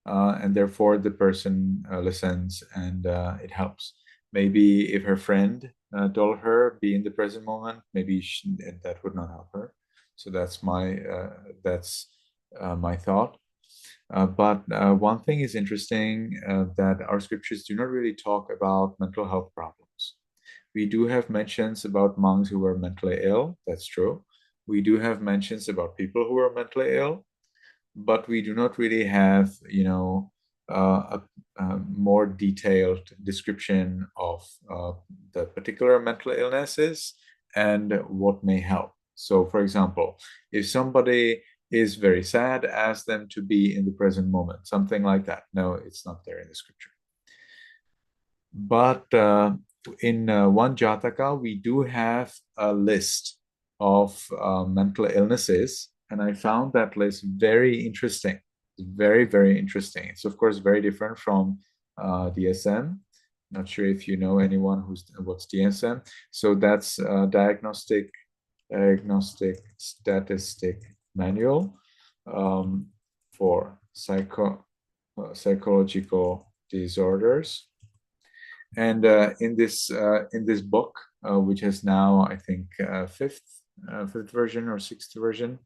And therefore the person listens and it helps. Maybe if her friend told her be in the present moment, maybe that would not help her. So that's my thought. But one thing is interesting, that our scriptures do not really talk about mental health problems. We do have mentions about monks who were mentally ill. That's true. We do have mentions about people who are mentally ill, but we do not really have, a more detailed description of the particular mental illnesses and what may help. So, for example, if somebody is very sad, ask them to be in the present moment, something like that. No, it's not there in the scripture. But in one Jataka, we do have a list of mental illnesses, and I found that list very interesting. Very, very interesting. It's of course very different from DSM. Not sure if you know anyone what's DSM. So that's diagnostic statistic manual for psychological disorders. And in this book, which is now, I think, fifth version or sixth version,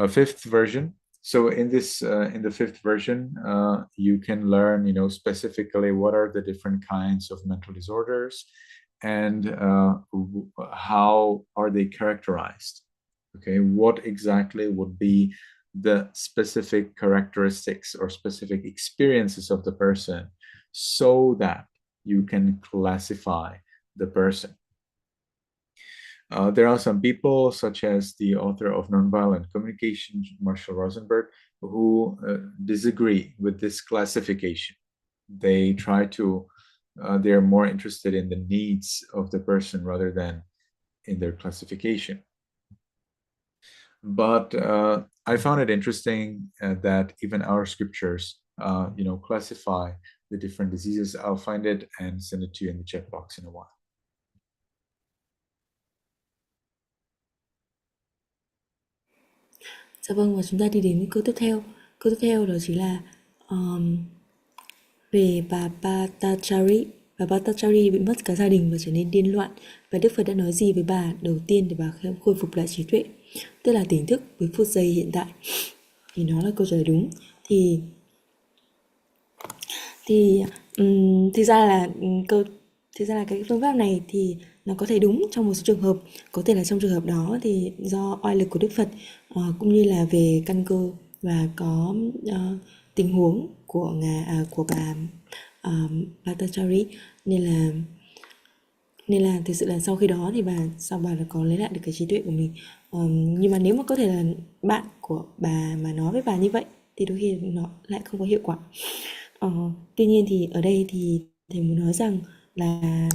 fifth version. So in the fifth version, you can learn, specifically what are the different kinds of mental disorders, and how are they characterized. Okay, what exactly would be the specific characteristics or specific experiences of the person, so that you can classify the person. There are some people, such as the author of Nonviolent Communication, Marshall Rosenberg, who disagree with this classification. They try to, they're more interested in the needs of the person rather than in their classification. But I found it interesting that even our scriptures, classify the different diseases. I'll find it and send it to you in the chat box in a while. Dạ vâng, và chúng ta đi đến với câu tiếp theo. Câu tiếp theo đó chính là về bà Patachari. Bà Patachari bị mất cả gia đình và trở nên điên loạn. Và Đức Phật đã nói gì với bà đầu tiên để bà khôi phục lại trí tuệ? Tức là tỉnh thức với phút giây hiện tại. Thì nó là câu trả lời đúng. Thì thực ra là cái phương pháp này thì nó có thể đúng trong một số trường hợp, có thể là trong trường hợp đó thì do oai lực của Đức Phật, cũng như là về căn cơ và có tình huống của bà Patachari, nên là thực sự là sau khi đó thì bà đã có lấy lại được cái trí tuệ của mình. Nhưng mà nếu mà có thể là bạn của bà mà nói với bà như vậy thì đôi khi nó lại không có hiệu quả. Tuy nhiên thì ở đây thì thầy muốn nói rằng là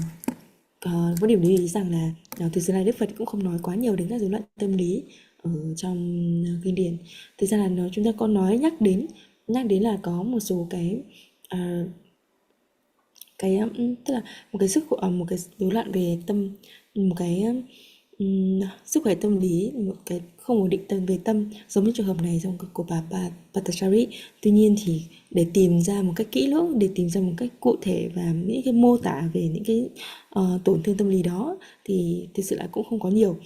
có điểm lưu ý rằng là thực sự là Đức Phật cũng không nói quá nhiều đến các rối loạn tâm lý ở trong kinh điển. Thực ra là chúng ta có nhắc đến là có một số cái tức là một cái rối loạn về tâm, một cái sức khỏe tâm lý, một cái không ổn định về tâm giống như trường hợp này trong của bà Patachari. Tuy nhiên thì để tìm ra một cách kỹ lưỡng, để tìm ra một cách cụ thể và những cái mô tả về những cái tổn thương tâm lý đó thì thực sự là cũng không có nhiều.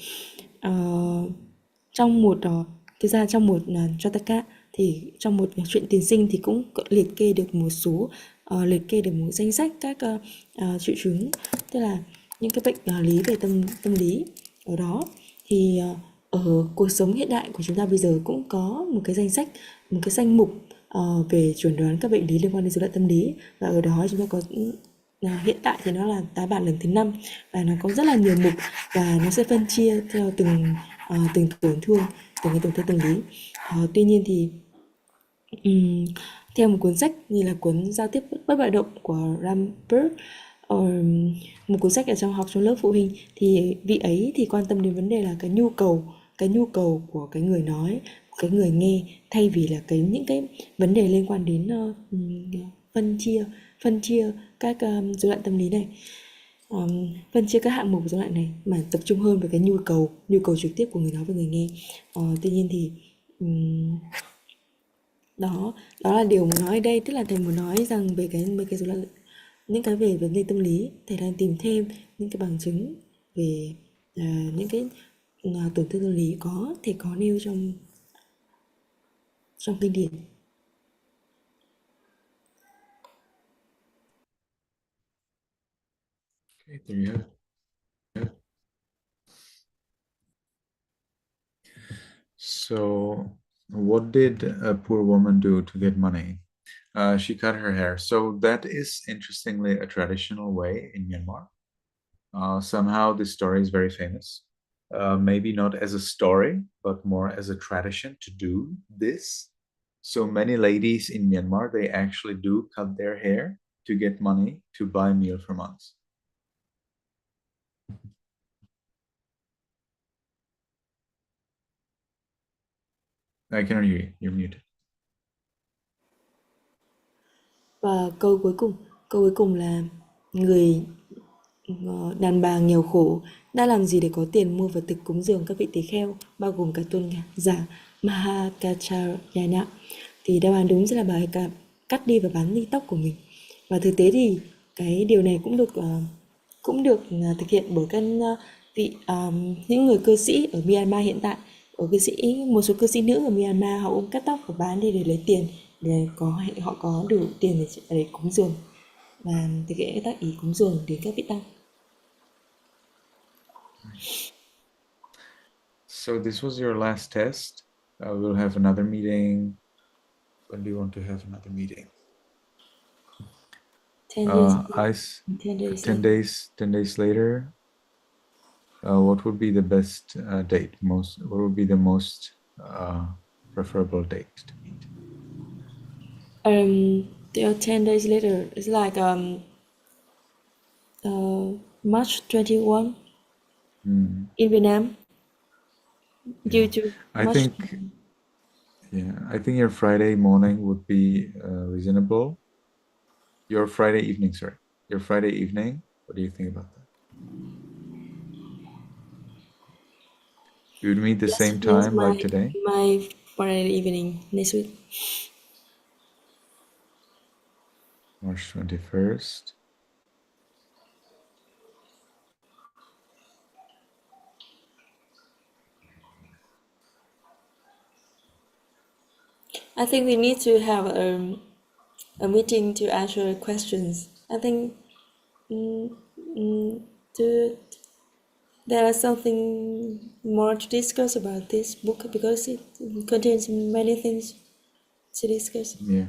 Trong một Jataka thì trong một chuyện tiền sinh thì cũng liệt kê được một danh sách các triệu chứng, tức là những cái bệnh lý về tâm lý ở đó. Thì ở cuộc sống hiện đại của chúng ta bây giờ cũng có một cái danh mục về chẩn đoán các bệnh lý liên quan đến rối loạn tâm lý, và ở đó chúng ta có hiện tại thì nó là tái bản lần thứ 5 và nó có rất là nhiều mục và nó sẽ phân chia theo từng tổn thương, từng cái tổn thương tâm lý. Tuy nhiên thì theo một cuốn sách như là cuốn Giao tiếp bất bạo động của Ramper, một cuốn sách ở trong lớp phụ huynh, thì vị ấy thì quan tâm đến vấn đề là cái nhu cầu của cái người nói, cái người nghe, thay vì là những cái vấn đề liên quan đến phân chia các rối loạn tâm lý này, phân chia các hạng mục rối loạn này, mà tập trung hơn về cái nhu cầu trực tiếp của người nói và người nghe. Tuy nhiên thì đó là điều muốn nói ở đây, tức là thầy muốn nói rằng về mấy cái rối loạn, những cái về vấn đề tâm lý, thầy đang tìm thêm những cái bằng chứng về những cái tổn thương tâm lý có thể có nêu trong kinh điển. Okay, there you have it. So, what did a poor woman do to get money? She cut her hair. So that is, interestingly, a traditional way in Myanmar. Somehow this story is very famous. Maybe not as a story, but more as a tradition to do this. So many ladies in Myanmar, they actually do cut their hair to get money to buy meal for months. I cannot hear you. You're muted. Và câu cuối cùng là đàn bà nghèo khổ đã làm gì để có tiền mua vật thực cúng dường các vị tỳ kheo, bao gồm cả tôn giả Mahakacharayana. Thì đáp án đúng sẽ là bà ấy cắt đi và bán đi tóc của mình. Và thực tế thì cái điều này cũng được thực hiện bởi những người cư sĩ ở Myanmar hiện tại. Một số cư sĩ nữ ở Myanmar họ cũng cắt tóc và bán đi để lấy tiền, để họ có đủ tiền để cúng dường và thực hiện các tác ý cúng dường đến các vị tăng. So this was your last test. We'll have another meeting. When do you want to have another meeting? 10 days. 10 days later. What would be the best date? What would be the most preferable date to meet? 10 days later. It's like March 21 in Vietnam. Due to I think your Friday morning would be reasonable. Your Friday evening, sorry. Your Friday evening, what do you think about that? We would meet the same Yes, time like today? my Friday evening next week. March 21st. I think we need to have a meeting to answer questions. I think mm, to, there is something more to discuss about this book because it contains many things to discuss. Yeah.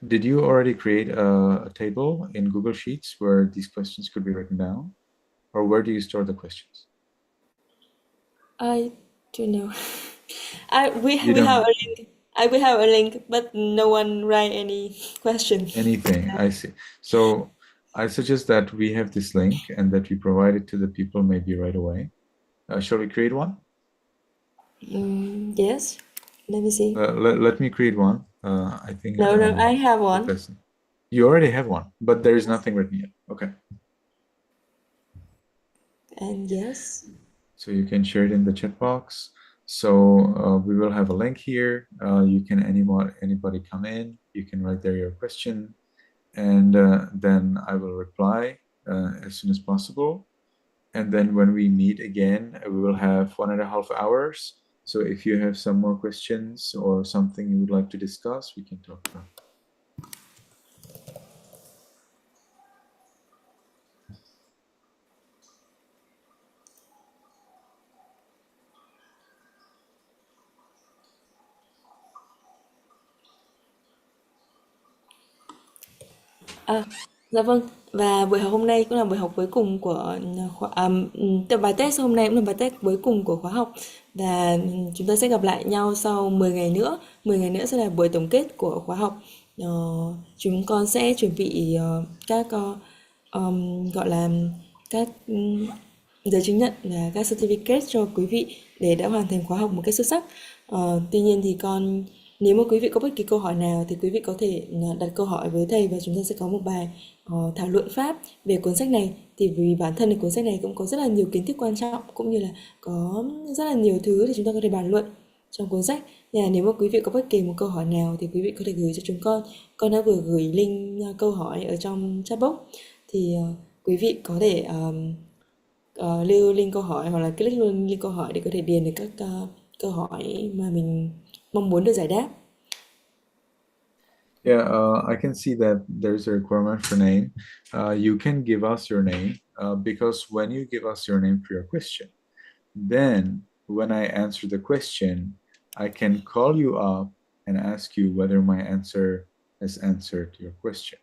Did you already create a table in Google Sheets where these questions could be written down? Or where do you store the questions? I don't know. You We have don't a link. We have a link, but no one write any question. anything. I see. So I suggest that we have this link and that we provide it to the people maybe right away. Shall we create one? Yes. Let me see. Let me create one. I think No, I have the one. best. You already have one, but there is nothing written yet. Okay. And yes. So you can share it in the chat box. So we will have a link here. You can anybody come in. You can write there your question, and then I will reply as soon as possible. And then when we meet again, we will have 1.5 hours. So if you have some more questions or something you would like to discuss, we can talk about. Dạ vâng, và buổi học hôm nay cũng là buổi học cuối cùng của tập bài test hôm nay cũng là bài test cuối cùng của khóa học, và chúng ta sẽ gặp lại nhau sau 10 ngày nữa. 10 ngày nữa sẽ là buổi tổng kết của khóa học. Ờ, chúng con sẽ chuẩn bị các gọi là các giấy chứng nhận là các certificate cho quý vị để đã hoàn thành khóa học một cách xuất sắc. Tuy nhiên thì nếu mà quý vị có bất kỳ câu hỏi nào thì quý vị có thể đặt câu hỏi với thầy, và chúng ta sẽ có một bài thảo luận pháp về cuốn sách này. Thì vì bản thân thì cuốn sách này cũng có rất là nhiều kiến thức quan trọng, cũng như là có rất là nhiều thứ để chúng ta có thể bàn luận trong cuốn sách. Nên là nếu mà quý vị có bất kỳ một câu hỏi nào thì quý vị có thể gửi cho chúng con. Con đã vừa gửi link câu hỏi ở trong chat box, thì quý vị có thể lưu link câu hỏi hoặc là click luôn link câu hỏi để có thể điền được các câu hỏi mà mình mong muốn được giải đáp. Yeah, I can see that there's a requirement for name. You can give us your name because when you give us your name for your question, then when I answer the question, I can call you up and ask you whether my answer has answered your question.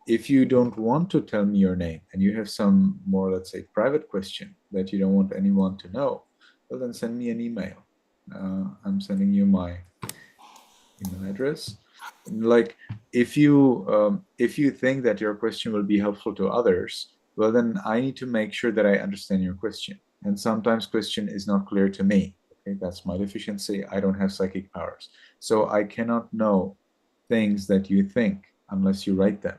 If you don't want to tell me your name and you have some more, let's say, private question that you don't want anyone to know, well, then send me an email. I'm sending you my email address. Like if you think that your question will be helpful to others, well, then I need to make sure that I understand your question. And sometimes question is not clear to me. Okay, that's my deficiency. I don't have psychic powers, so I cannot know things that you think unless you write them.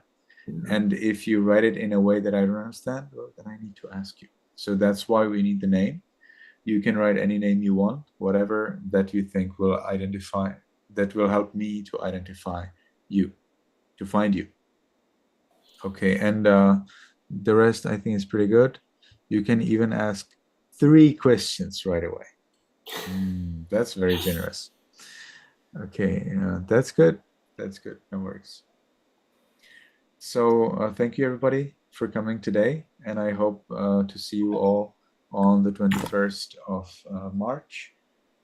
And if you write it in a way that I don't understand, well, then I need to ask you. So that's why we need the name. You can write any name you want, whatever that you think will identify, that will help me to identify you, to find you. Okay, and the rest I think is pretty good. You can even ask 3 questions right away. That's very generous. Okay, that's good. That's good. No worries. So thank you everybody for coming today, and I hope to see you all on the 21st of March.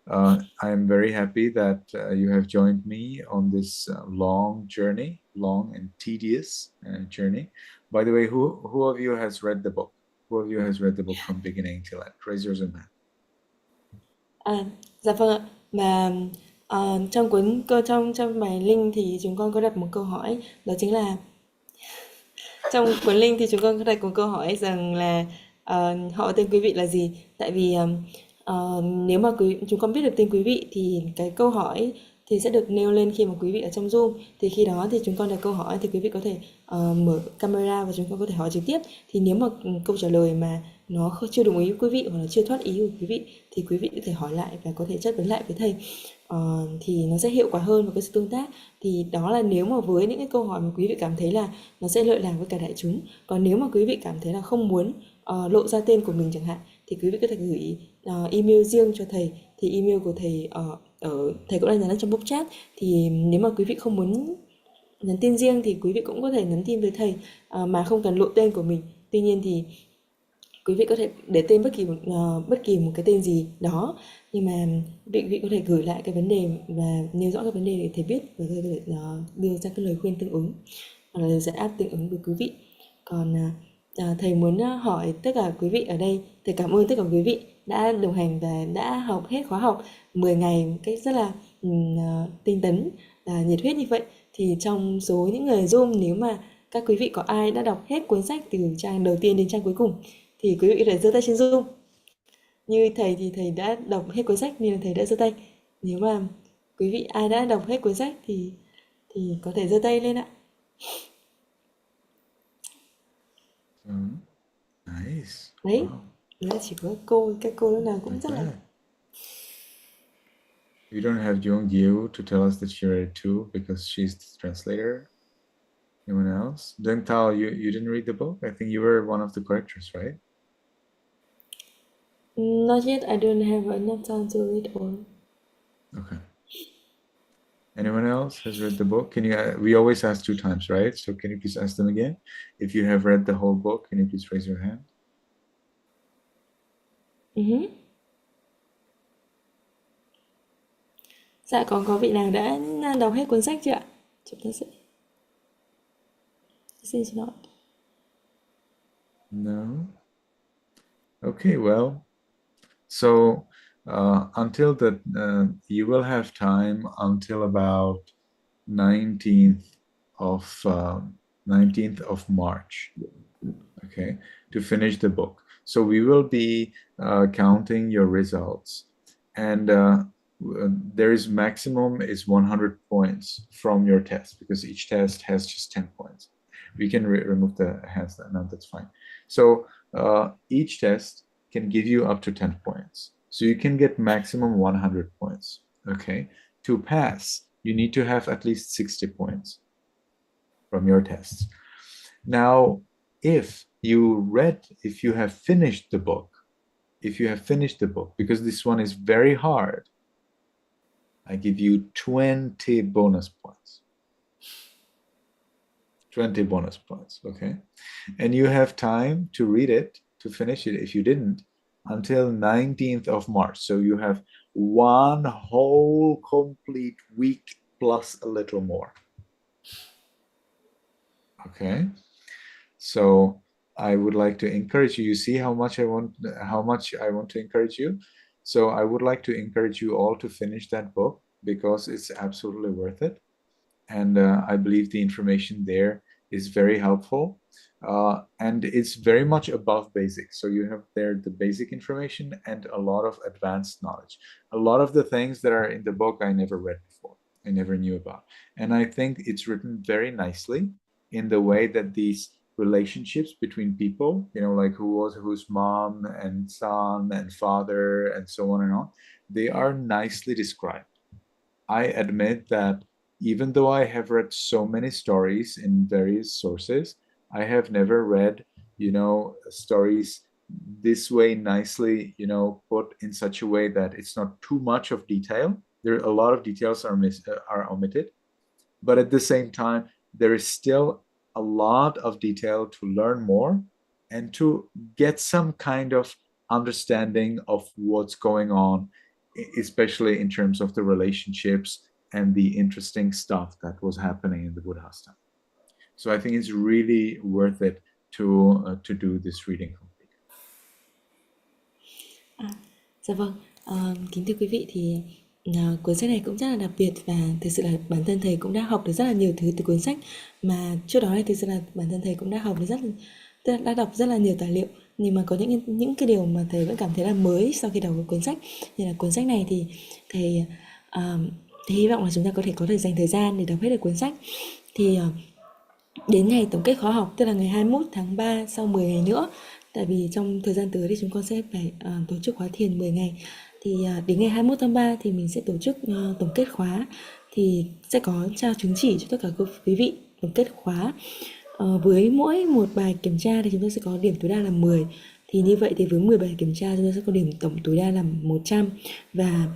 I am very happy that you have joined me on this long and tedious journey. By the way, who of you has read the book? Who of you has read the book from beginning till end? Raise yours hand. Dạ vâng ạ. Mà trong bài link thì chúng con có đặt một câu hỏi, đó chính là trong cuốn link thì chúng con có đặt một câu hỏi rằng là họ tên quý vị là gì. Tại vì nếu mà chúng con biết được tên quý vị thì cái câu hỏi thì sẽ được nêu lên khi mà quý vị ở trong Zoom. Thì khi đó thì chúng con đặt câu hỏi thì quý vị có thể mở camera và chúng con có thể hỏi trực tiếp. Thì nếu mà câu trả lời mà nó chưa đồng ý với quý vị hoặc là chưa thoát ý của quý vị thì quý vị có thể hỏi lại và có thể chất vấn lại với thầy. Thì nó sẽ hiệu quả hơn vào cái sự tương tác. Thì đó là nếu mà với những cái câu hỏi mà quý vị cảm thấy là nó sẽ lợi lạc với cả đại chúng. Còn nếu mà quý vị cảm thấy là không muốn lộ ra tên của mình chẳng hạn thì quý vị có thể gửi email riêng cho thầy. Thì email của thầy thầy cũng đang nhắn trong box chat. Thì nếu mà quý vị không muốn nhắn tin riêng thì quý vị cũng có thể nhắn tin với thầy mà không cần lộ tên của mình. Tuy nhiên thì quý vị có thể để tên bất kỳ một cái tên gì đó, nhưng mà quý vị có thể gửi lại cái vấn đề và nêu rõ cái vấn đề để thầy biết và thầy có thể đưa ra cái lời khuyên tương ứng hoặc là lời giải đáp tương ứng với quý vị. Còn thầy muốn hỏi tất cả quý vị ở đây, thầy cảm ơn tất cả quý vị đã đồng hành và đã học hết khóa học 10 ngày một cách rất là tinh tấn và nhiệt huyết như vậy. Thì trong số những người Zoom, nếu mà các quý vị có ai đã đọc hết cuốn sách từ trang đầu tiên đến trang cuối cùng thì quý vị có thể giơ tay trên Zoom. Như thầy thì thầy đã đọc hết cuốn sách nên là thầy đã giơ tay. Nếu mà quý vị ai đã đọc hết cuốn sách thì có thể giơ tay lên ạ. Nice. Đấy, Wow. là chỉ có các cô lúc nào cũng rất là You don't have Young Yu to tell us that she read it too because she's the translator. Anyone else? Deng Tao, you didn't read the book? I think you were one of the correctors, right? Not yet, I don't have enough time to read all. Okay. Anyone else has read the book? Can you? We always ask 2 times, right? So can you please ask them again? If you have read the whole book, can you please raise your hand? Dạ, còn có vị nào đã đọc hết cuốn sách chưa ạ? Chúng ta sẽ xin lỗi. No. Okay. Well, so until that, you will have time until about 19th of March. Okay, to finish the book. So we will be counting your results, and there is maximum is 100 points from your test because each test has just 10 points. We can remove the hands now, that's fine. So each test can give you up to 10 points. So you can get maximum 100 points. Okay, to pass, you need to have at least 60 points from your tests. Now, if you have finished the book, because this one is very hard, I give you 20 bonus points. 20 bonus points, okay? And you have time to read it, to finish it, if you didn't, until 19th of March. So you have one whole complete week plus a little more. Okay? So I would like to encourage you. You see how much I want to encourage you. So I would like to encourage you all to finish that book because it's absolutely worth it. And I believe the information there is very helpful. And it's very much above basic. So you have there the basic information and a lot of advanced knowledge. A lot of the things that are in the book I never read before. I never knew about. And I think it's written very nicely in the way that these relationships between people, like whose mom and son and father and so on and on, they are nicely described. I admit that even though I have read so many stories in various sources, I have never read, stories this way nicely, put in such a way that it's not too much of detail. There are a lot of details are omitted, but at the same time, there is still a lot of detail to learn more and to get some kind of understanding of what's going on, especially in terms of the relationships and the interesting stuff that was happening in the Buddha's time. So I think it's really worth it to do this reading complete. Dạ vâng, kính thưa quý vị thì cuốn sách này cũng rất là đặc biệt và thực sự là bản thân thầy cũng đã học được rất là nhiều thứ từ cuốn sách mà trước đó thì thực sự là bản thân thầy cũng đã học được đã đọc rất là nhiều tài liệu, nhưng mà có những cái điều mà thầy vẫn cảm thấy là mới sau khi đọc cuốn sách. Như là cuốn sách này thì thầy Thì hy vọng là chúng ta có thể dành thời gian để đọc hết được cuốn sách. Thì đến ngày tổng kết khóa học, tức là ngày 21 tháng 3, sau 10 ngày nữa, tại vì trong thời gian tới thì chúng con sẽ phải tổ chức khóa thiền 10 ngày. Thì đến ngày 21 tháng 3 thì mình sẽ tổ chức tổng kết khóa, thì sẽ có trao chứng chỉ cho tất cả các quý vị tổng kết khóa. Với mỗi một bài kiểm tra thì chúng ta sẽ có điểm tối đa là 10. Thì như vậy thì với 10 bài kiểm tra chúng ta sẽ có điểm tổng tối đa là 100, và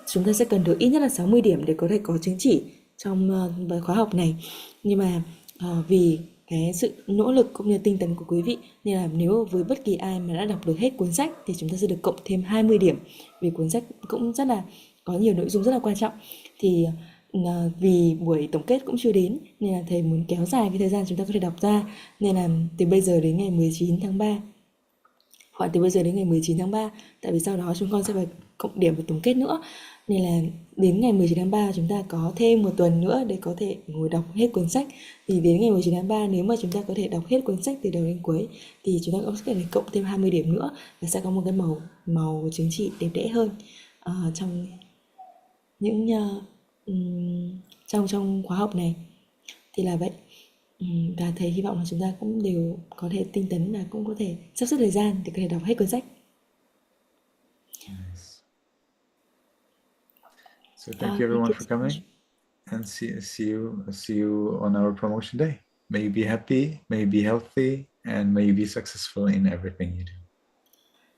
chúng ta sẽ cần được ít nhất là 60 điểm để có thể có chứng chỉ trong bài khóa học này. Nhưng mà vì cái sự nỗ lực cũng như tinh tấn của quý vị, nên là nếu với bất kỳ ai mà đã đọc được hết cuốn sách thì chúng ta sẽ được cộng thêm 20 điểm, vì cuốn sách cũng rất là có nhiều nội dung rất là quan trọng. Thì vì buổi tổng kết cũng chưa đến nên là thầy muốn kéo dài cái thời gian chúng ta có thể đọc ra, nên là từ bây giờ đến ngày 19 tháng 3, khoảng từ bây giờ đến ngày 19 tháng 3, tại vì sau đó chúng con sẽ phải cộng điểm và tổng kết nữa, nên là đến ngày 19 tháng 3 chúng ta có thêm một tuần nữa để có thể ngồi đọc hết cuốn sách. Thì đến ngày 19 tháng 3 nếu mà chúng ta có thể đọc hết cuốn sách từ đầu đến cuối thì chúng ta cũng sẽ phải cộng thêm 20 điểm nữa, và sẽ có một cái màu của chứng chỉ đẹp đẽ hơn trong những trong khóa học này. Thì là vậy. Và thầy hy vọng là chúng ta cũng đều có thể tinh tấn và cũng có thể sắp xếp thời gian để có thể đọc hết cuốn sách. Nice. So thank you everyone for coming, and see you on our promotion day. May you be happy, may you be healthy, and may you be successful in everything you do.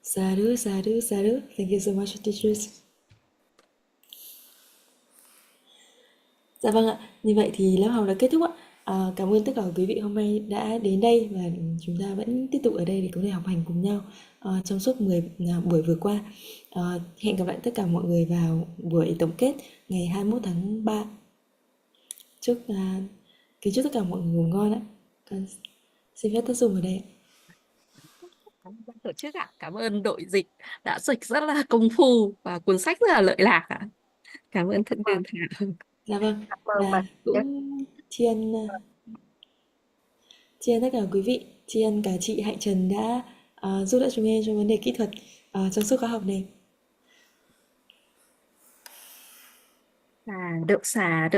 Sadhu, sadhu, sadhu. Thank you so much, teachers. Dạ vâng ạ, như vậy thì lớp học đã kết thúc ạ. Cảm ơn tất cả quý vị hôm nay đã đến đây, và chúng ta vẫn tiếp tục ở đây để có thể học hành cùng nhau trong suốt 10 buổi vừa qua. Hẹn gặp lại tất cả mọi người vào buổi tổng kết ngày 21 tháng 3. Kính chúc tất cả mọi người ngủ ngon ạ. Con xin phép tắt Zoom ở đây ạ. Cảm ơn ban tổ chức ạ. Cảm ơn đội dịch đã dịch rất là công phu và cuốn sách rất là lợi lạc ạ. Cảm ơn thân đường thảo. Dạ vâng, Cảm ơn và bạn. cũng tri ân tất cả quý vị, tri ân cả chị Hạnh Trần đã giúp đỡ chúng em trong vấn đề kỹ thuật trong suốt khóa học này. Đậu xà